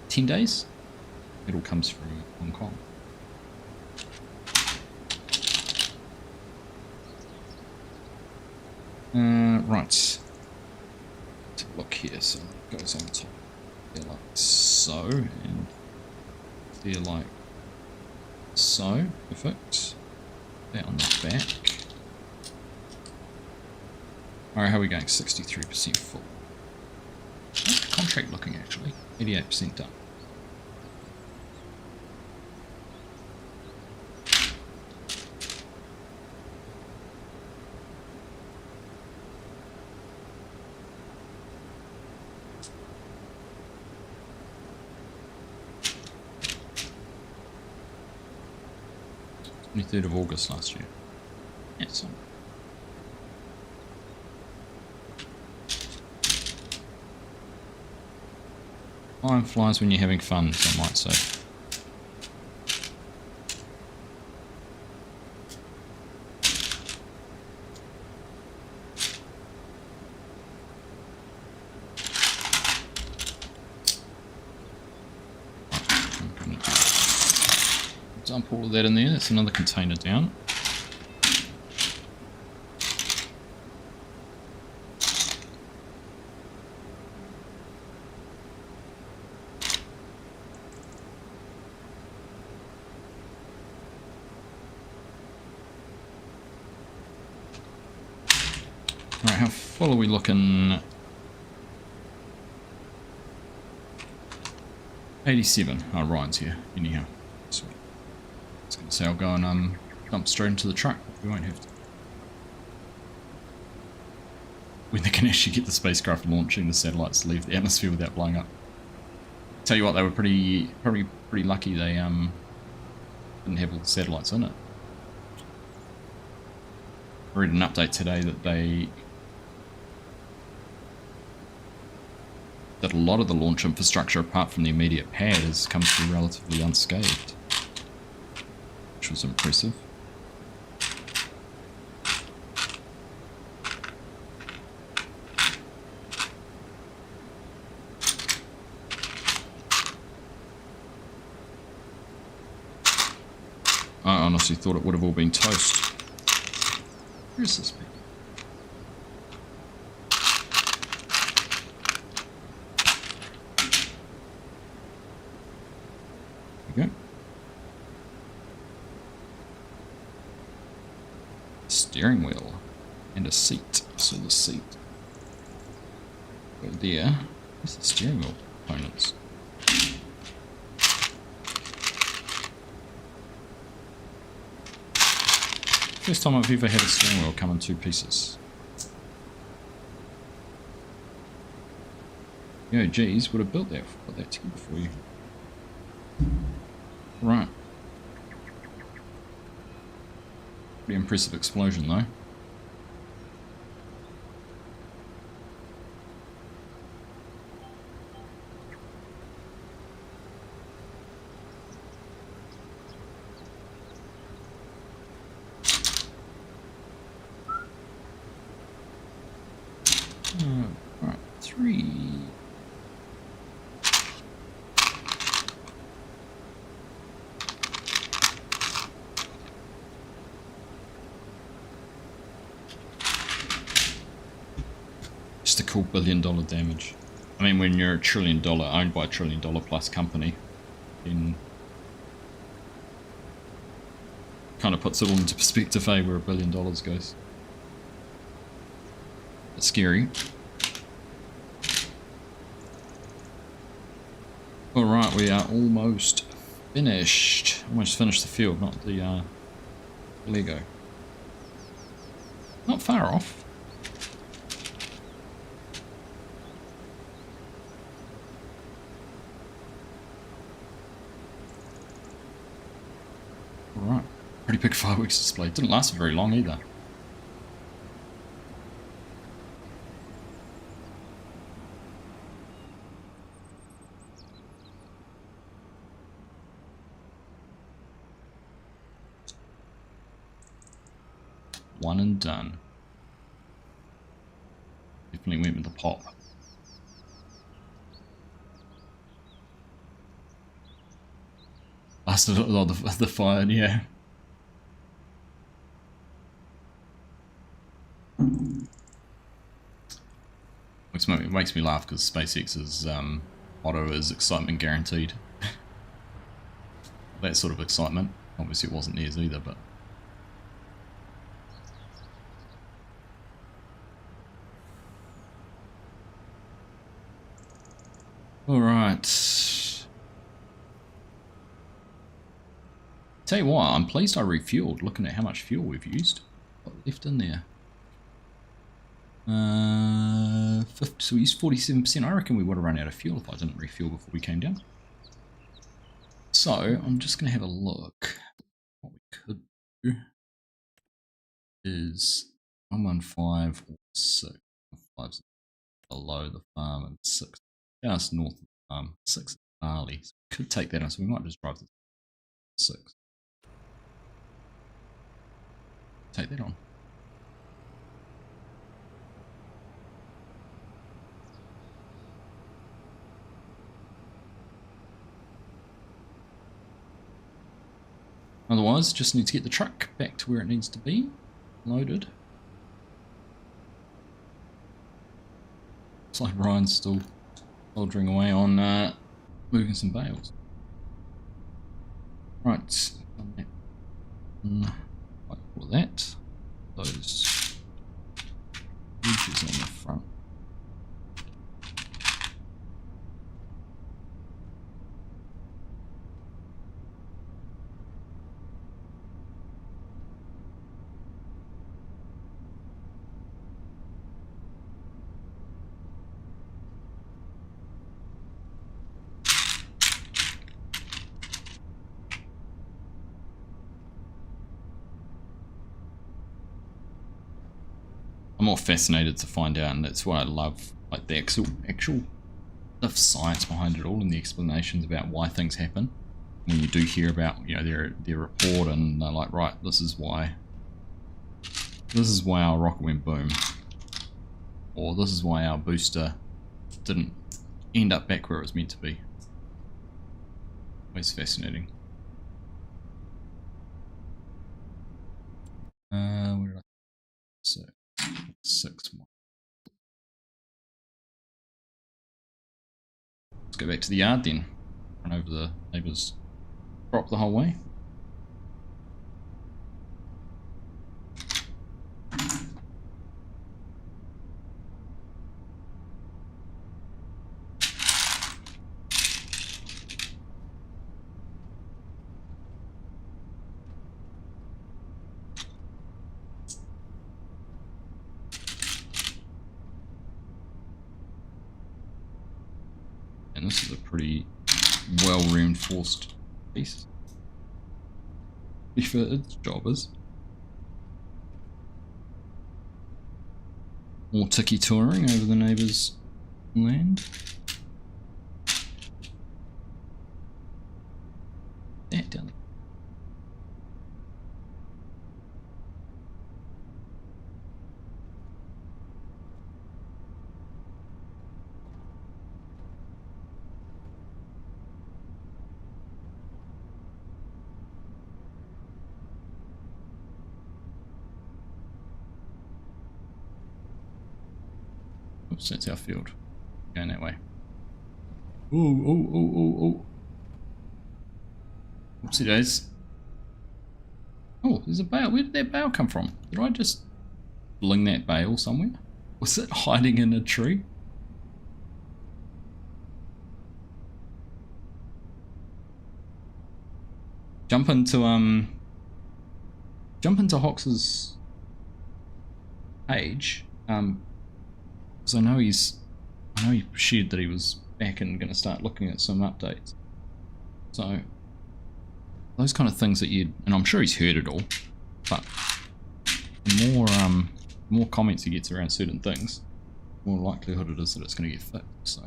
10 days. It all comes from Hong Kong. Right. To look here, so it goes on top. There like so, and there like so. Perfect. That on the back. Alright, how are we going? 63% full. How's the contract looking actually? 88% done. Third of August last year. Yeah, so. Time flies when you're having fun, some might say. Dump all of that in there. That's another container down. Alright, how full are we looking? 87. Oh, Ryan's here. Anyhow. Sweet. I was going to say I'll go and dump straight into the truck. We won't have to. When they can actually get the spacecraft launching the satellites to leave the atmosphere without blowing up. Tell you what, they were probably pretty lucky they didn't have all the satellites in it. I read an update today that a lot of the launch infrastructure, apart from the immediate pad, has come through relatively unscathed, which was impressive. I honestly thought it would have all been toast. Where's this bit? There we go. Steering wheel and a seat. So the seat. Go there. Where's the steering wheel components? First time I've ever had a steering wheel come in two pieces. Yo, geez, would have built that, put that together for you. Right. Pretty impressive explosion though. Alright, 3. Just a cool $1 billion damage. I mean, when you're $1 trillion, owned by $1 trillion plus company, then kind of puts it all into perspective, eh, where $1 billion goes. It's scary. Alright, we are almost finished. Almost finished the field, not the Lego. Not far off. Alright. Pretty big fireworks display. Didn't last very long either. One and done. Definitely went with the pop. Lasted a lot of the fire, yeah. It makes me laugh because SpaceX's motto is excitement guaranteed. That sort of excitement. Obviously it wasn't theirs either, but... Alright. Tell you what, I'm pleased I refueled, looking at how much fuel we've used. What left in there? 50, so we used 47%. I reckon we would have run out of fuel if I didn't refuel before we came down. So, I'm just going to have a look. What we could do is 115 or 6. 5's below the farm and 6 just north of the farm. 6 barley. So we could take that on, so we might just drive the 6. Take that on. Otherwise, just need to get the truck back to where it needs to be, loaded. Looks like Ryan's still soldering away on moving some bales. Right, like all of that. Those ridges on the front. more fascinated to find out, and that's what I love, like the actual the science behind it all and the explanations about why things happen. When you do hear about, you know, their report and they're like, right, this is why our rocket went boom, or this is why our booster didn't end up back where it was meant to be. Always fascinating. Where did I? So 6 more. Let's go back to the yard then. Run over the neighbour's crop the whole way. And this is a pretty well reinforced piece. If its job is. More tiki touring over the neighbour's land. Yeah, down there. Oops, that's our field. Going that way. Oh. Oopsie days. Oh, there's a bale. Where did that bale come from? Did I just fling that bale somewhere? Was it hiding in a tree? Jump into Hox's page. Because I know he shared that he was back and going to start looking at some updates. So those kind of things that and I'm sure he's heard it all, but the more comments he gets around certain things, the more likelihood it is that it's going to get fixed. So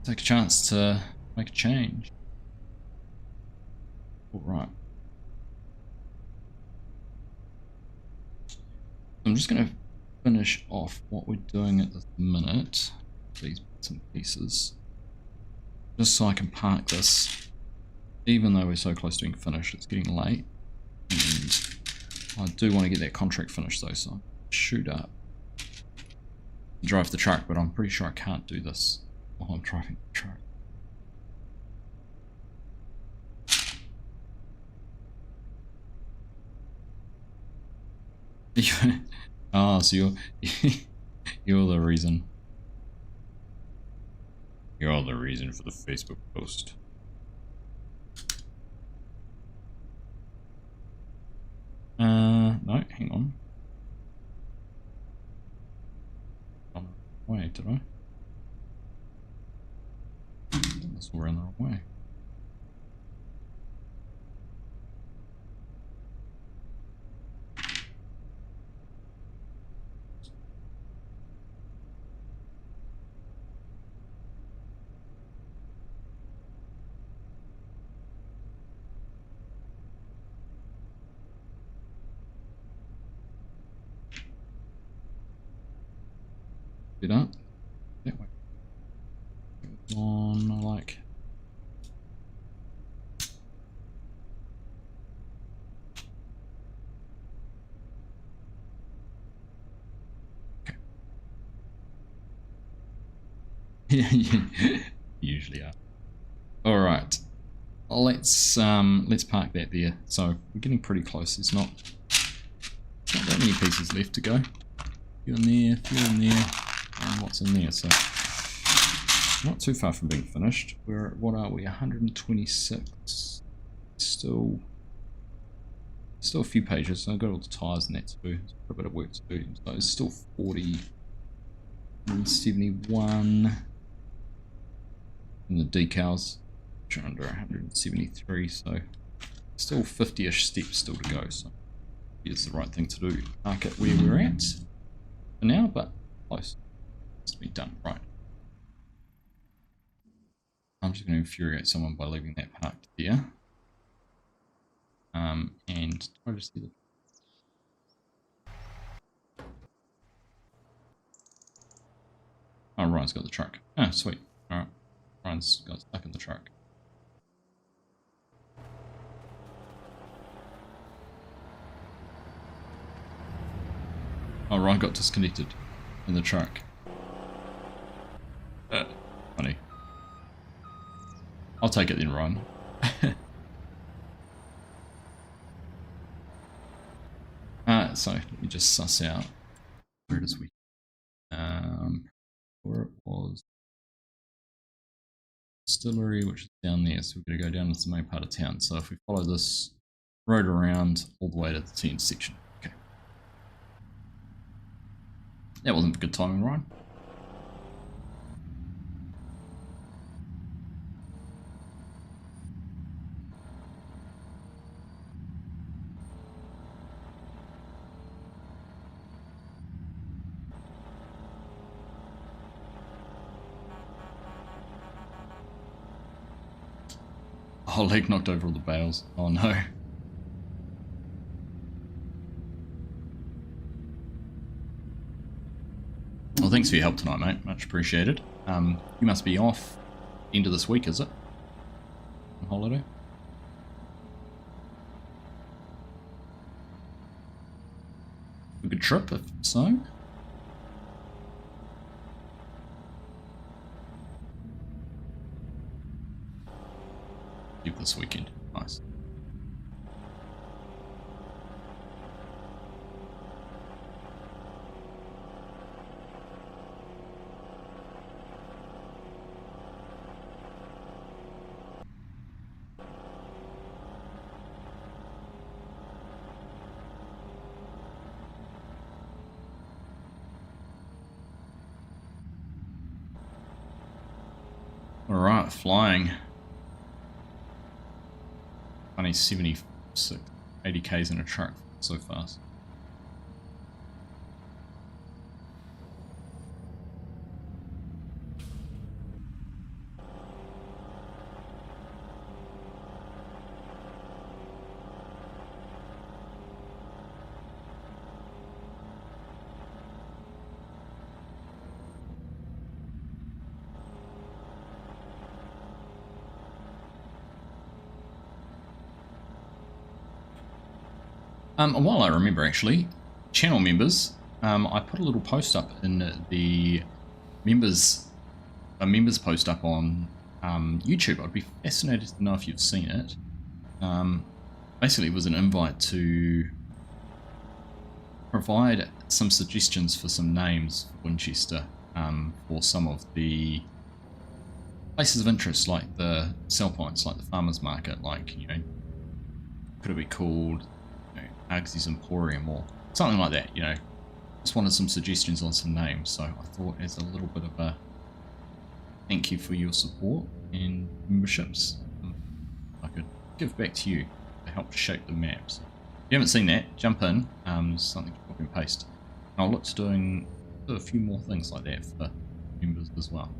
take a chance to make a change. All right. I'm just going to finish off what we're doing at this minute, these bits and pieces, just so I can park this, even though we're so close to being finished. It's getting late, and I do want to get that contract finished though, so I'll shoot up, drive the truck, but I'm pretty sure I can't do this while I'm driving the truck. Oh, so you're the reason. You're the reason for the Facebook post. No, hang on. Wait, did I? Unless we're in the wrong way. Did that? That way. On, I like. Okay. Yeah, usually are. All right. Let's park that there. So we're getting pretty close. There's not that many pieces left to go. Few in there, few in there, and what's in there. So not too far from being finished. We're at, what are we, 126. Still a few pages. So I've got all the tyres and that to do. It's a bit of work to do. So it's still 40, 171, and the decals are under 173. So still 50-ish steps still to go. So it's the right thing to do. Park it where we're at for now, but close. It's been done. Right. I'm just going to infuriate someone by leaving that parked here. And try to see the... Oh, Ryan's got the truck. Ah, sweet. Alright. Ryan's got stuck in the truck. Oh, Ryan got disconnected in the truck. Funny. I'll take it then, Ryan. So let me just suss out where it is we where it was distillery, which is down there, so we're gonna go down to the main part of town. So if we follow this road around all the way to the T intersection. Okay. That wasn't good timing, Ryan. Oh, leg knocked over all the bales. Oh no. Well, thanks for your help tonight, mate. Much appreciated. You must be off end of this week, is it? On holiday? A good trip, if so. This weekend. Nice. All right, flying. Only 76, 80 k's in a truck so fast. While I remember, actually, channel members, I put a little post up in the members post up on YouTube. I'd be fascinated to know if you've seen it. Basically, it was an invite to provide some suggestions for some names for Winchester for some of the places of interest, like the sell points, like the farmers market, like, you know, could it be called Argsy's Emporium or something like that, you know. Just wanted some suggestions on some names, so I thought as a little bit of a thank you for your support and memberships, I could give back to you to help shape the maps. If you haven't seen that, jump in, there's something to copy and paste. And I'll look to do a few more things like that for members as well.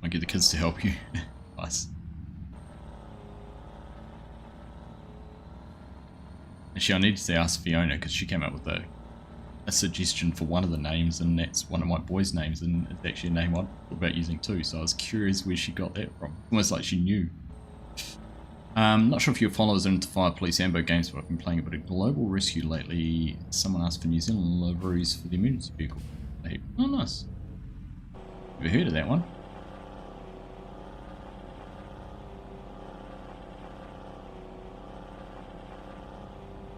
I'll get the kids to help you. Nice. Actually, I need to ask Fiona because she came up with a suggestion for one of the names, and that's one of my boys' names, and it's actually a name I thought about using too, so I was curious where she got that from. Almost like she knew. Not sure if your followers are into Fire Police Ambo games, but I've been playing a bit of Global Rescue lately. Someone asked for New Zealand liveries for the emergency vehicle. Oh, nice. Ever heard of that one?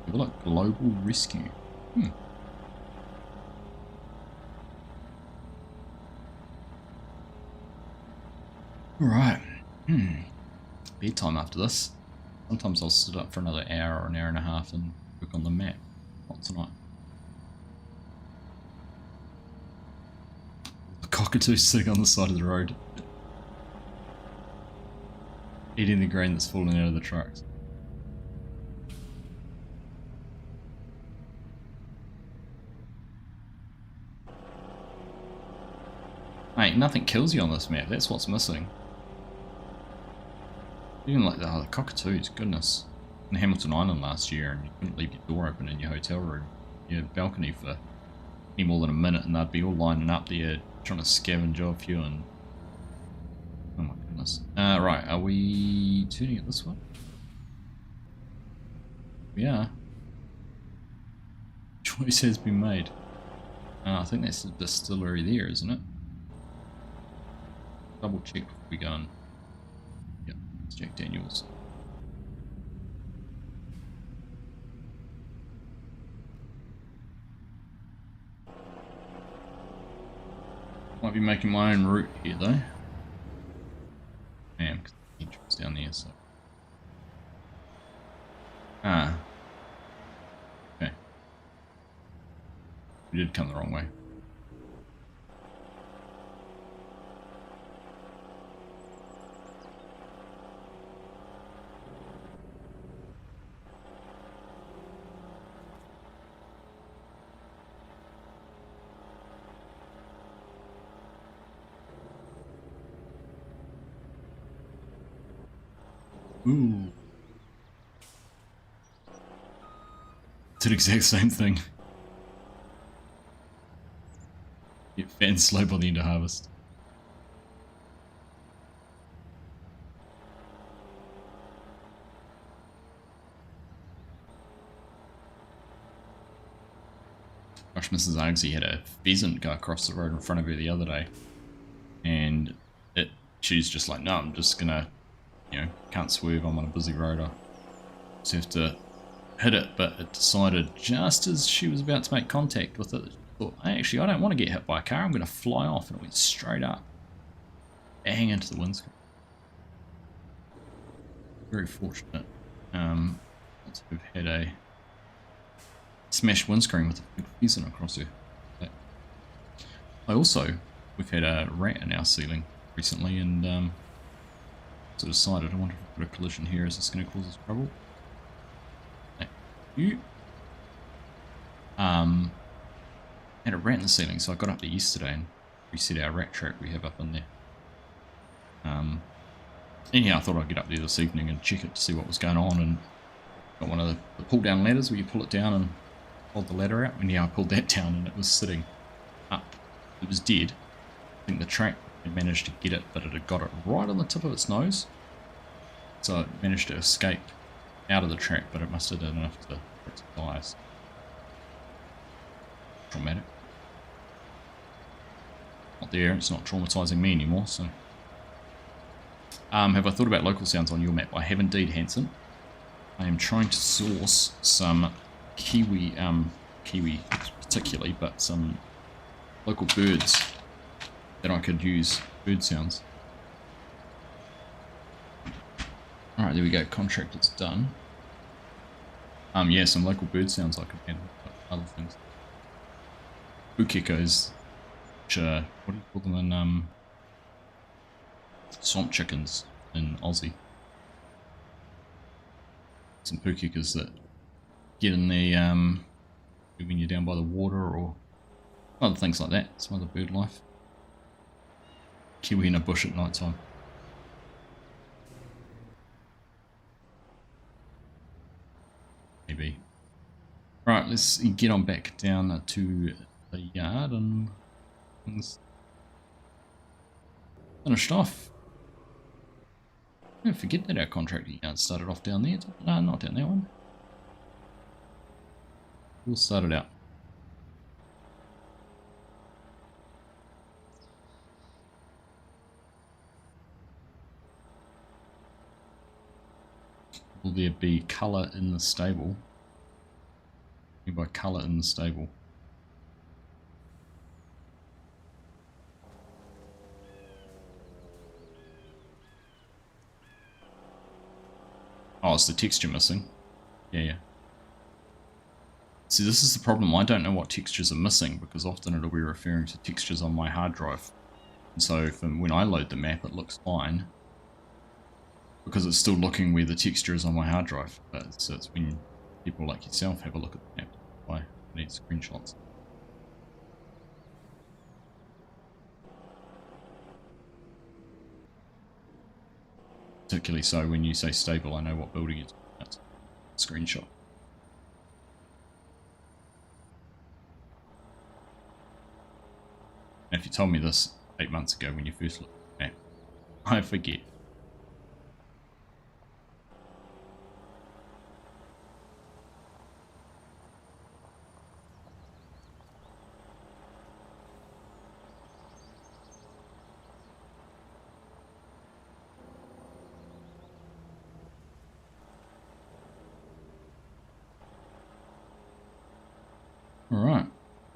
Have a look, Global Rescue. Alright. Bedtime after this. Sometimes I'll sit up for another hour or an hour and a half and work on the map. Not tonight. cockatoo sitting on the side of the road. Eating the grain that's fallen out of the trucks. Mate, nothing kills you on this map, that's what's missing. Even like the cockatoos, goodness. In Hamilton Island last year, and you couldn't leave your door open in your hotel room, your balcony for any more than a minute, and they'd be all lining up there trying to scavenge off you, and oh my goodness. Right, are we turning it this way? We are. Choice has been made. I think that's the distillery there, isn't it? Double check before we go on. Yep, it's Jack Daniels. Might be making my own route here though. I am, because the entrance down there, so. Ah. Okay. We did come the wrong way. Ooh. It's the exact same thing. Get fat and slow by the end of harvest. Gosh, Mrs. Argsy had a pheasant go across the road in front of her the other day. And she's just like, no, I'm just gonna, you know, can't swerve, I'm on a busy road, I just have to hit it, but it decided just as she was about to make contact with it, thought, hey, actually I don't want to get hit by a car, I'm going to fly off, and it went straight up, bang into the windscreen. Very fortunate. We've had a smashed windscreen with a big pheasant across her. We've had a rat in our ceiling recently, and so decided, I wonder if I put a collision here, is this going to cause us trouble? Thank you. Had a rat in the ceiling, so I got up there yesterday and reset our rat trap we have up in there. Anyhow, I thought I'd get up there this evening and check it to see what was going on, and got one of the pull down ladders where you pull it down and hold the ladder out, and yeah, I pulled that down and it was sitting up. It was dead. I think the trap had managed to get it, but it had got it right on the tip of its nose, so it managed to escape out of the trap, but it must have done enough to for its eyes. Traumatic. Not there, it's not traumatizing me anymore, so. Have I thought about local sounds on your map? I have indeed, Hanson. I am trying to source some kiwi particularly, but some local birds that I could use, bird sounds. Alright, there we go, contract is done. Yeah, some local bird sounds I could add, other things. Bukikos, which are, what do you call them in, swamp chickens in Aussie. Some pukikas that get in the, when you're down by the water, or other things like that, some other bird life. Kiwi in a bush at night time. Maybe. Right, let's get on back down to the yard and things finished off. Don't forget that our contracting yard started off down there. No, not down that one. We'll start it out. Will there be colour in the stable? By colour in the stable. Oh, it's the texture missing. Yeah. See, this is the problem. I don't know what textures are missing, because often it'll be referring to textures on my hard drive. And so from when I load the map, it looks fine because it's still looking where the texture is on my hard drive. But so it's when people like yourself have a look at the map, why I need screenshots. Particularly so when you say stable, I know what building you're talking about. Screenshot. And if you told me this 8 months ago when you first looked at the map, I forget. Alright,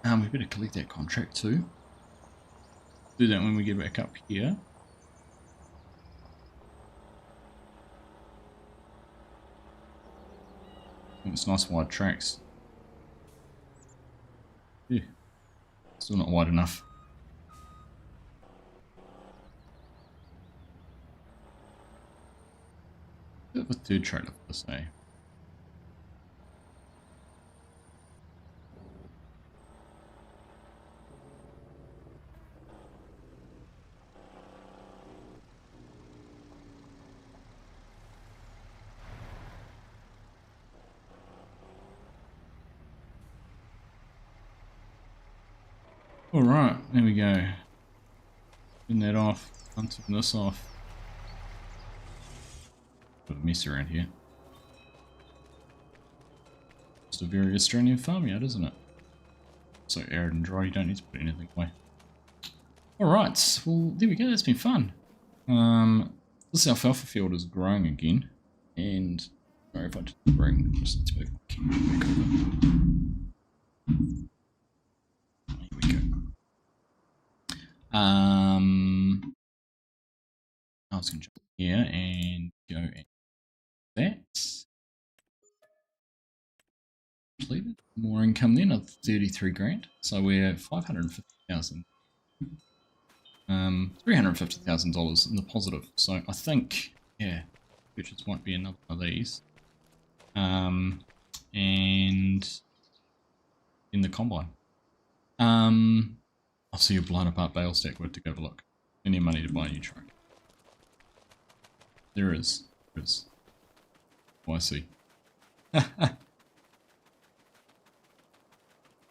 we better collect that contract too. Do that when we get back up here. It's nice wide tracks. Yeah, still not wide enough. Bit of a third trailer for this, eh? Alright, there we go. Turn that off. I'm turning this off. Bit of a mess around here. Just a very Australian farmyard, isn't it? So arid and dry, you don't need to put anything away. Alright, well there we go, that's been fun. This alfalfa field is growing again. And sorry if I just bring just to move my camera back over. Here we go. I was going to jump here and go and that. Completed. More income then of 33 grand. So we're 550,000. $350,000 in the positive. So I think, yeah, purchase might be another one of these. And in the combine. I'll see you blown apart bale stack. Where to go to look. Any money to buy a new truck? There is. There is. Oh, I see.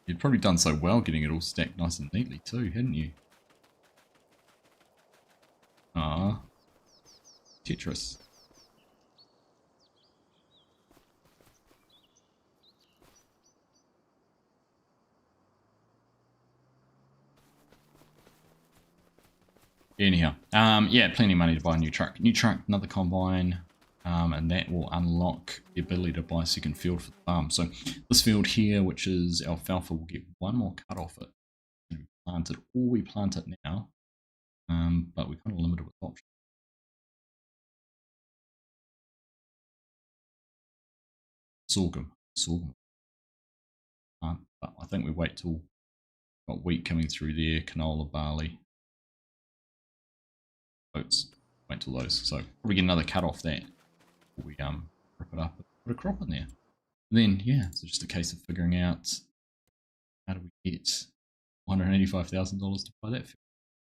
You'd probably done so well getting it all stacked nice and neatly too, hadn't you? Ah. Tetris. Anyhow, yeah, plenty of money to buy a new truck. New truck, another combine, and that will unlock the ability to buy a second field for the farm. So this field here, which is alfalfa, will get one more cut off it. And we plant it, or we plant it now, but we're kind of limited with options. Sorghum. But I think we wait till got wheat coming through there, canola, barley, oats. Wait till those. So probably get another cut off that. We rip it up and put a crop in there. And then yeah, it's just a case of figuring out how do we get $185,000 to buy that field,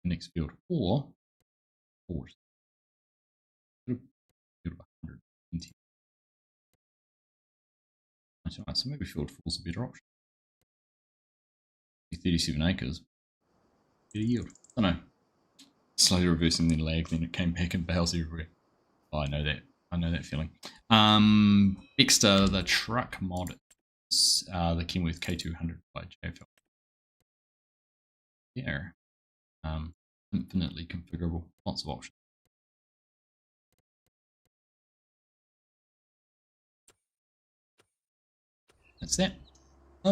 the next field, or field of 120. Right, so maybe field 4 is a better option. 37 acres, better yield. I don't know. Slowly reversing then lag, then it came back and bales everywhere. Oh, I know that. I know that feeling. Extra, the truck mod, the Kenworth K200 by JFL. Yeah. Infinitely configurable. Lots of options. That's that.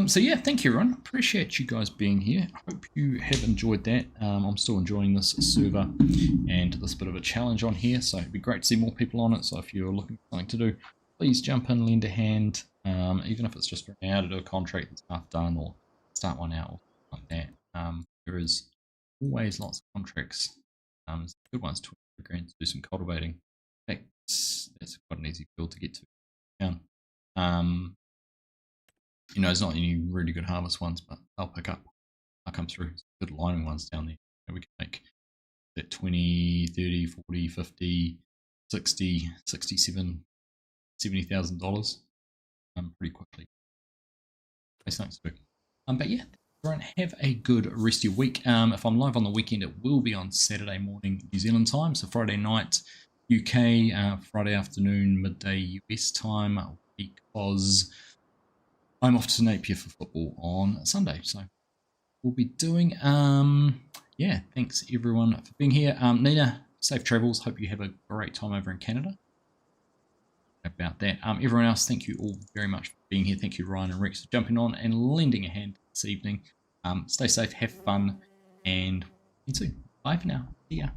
So yeah, thank you everyone. Appreciate you guys being here. Hope you have enjoyed that. I'm still enjoying this server and this bit of a challenge on here, so it'd be great to see more people on it. So if you're looking for something to do, please jump in, lend a hand, even if it's just for an hour to do a contract that's half done or start one out or something like that. There is always lots of contracts. Some good ones, 20 grand to do some cultivating. That's quite an easy field to get to down. You know, there's not any really good harvest ones, but they'll pick up. I'll come through. Good lining ones down there. We can make that 20, 30, 40, 50, 60, 67, $70,000 pretty quickly. That's nice too. But yeah, everyone have a good rest of your week. If I'm live on the weekend, it will be on Saturday morning New Zealand time, so Friday night UK, Friday afternoon midday US time, because I'm off to Napier for football on Sunday. So we'll be doing yeah, thanks everyone for being here. Nina, safe travels. Hope you have a great time over in Canada. About that. Everyone else, thank you all very much for being here. Thank you, Ryan and Rex, for jumping on and lending a hand this evening. Stay safe, have fun, and see you soon. Bye for now. See ya.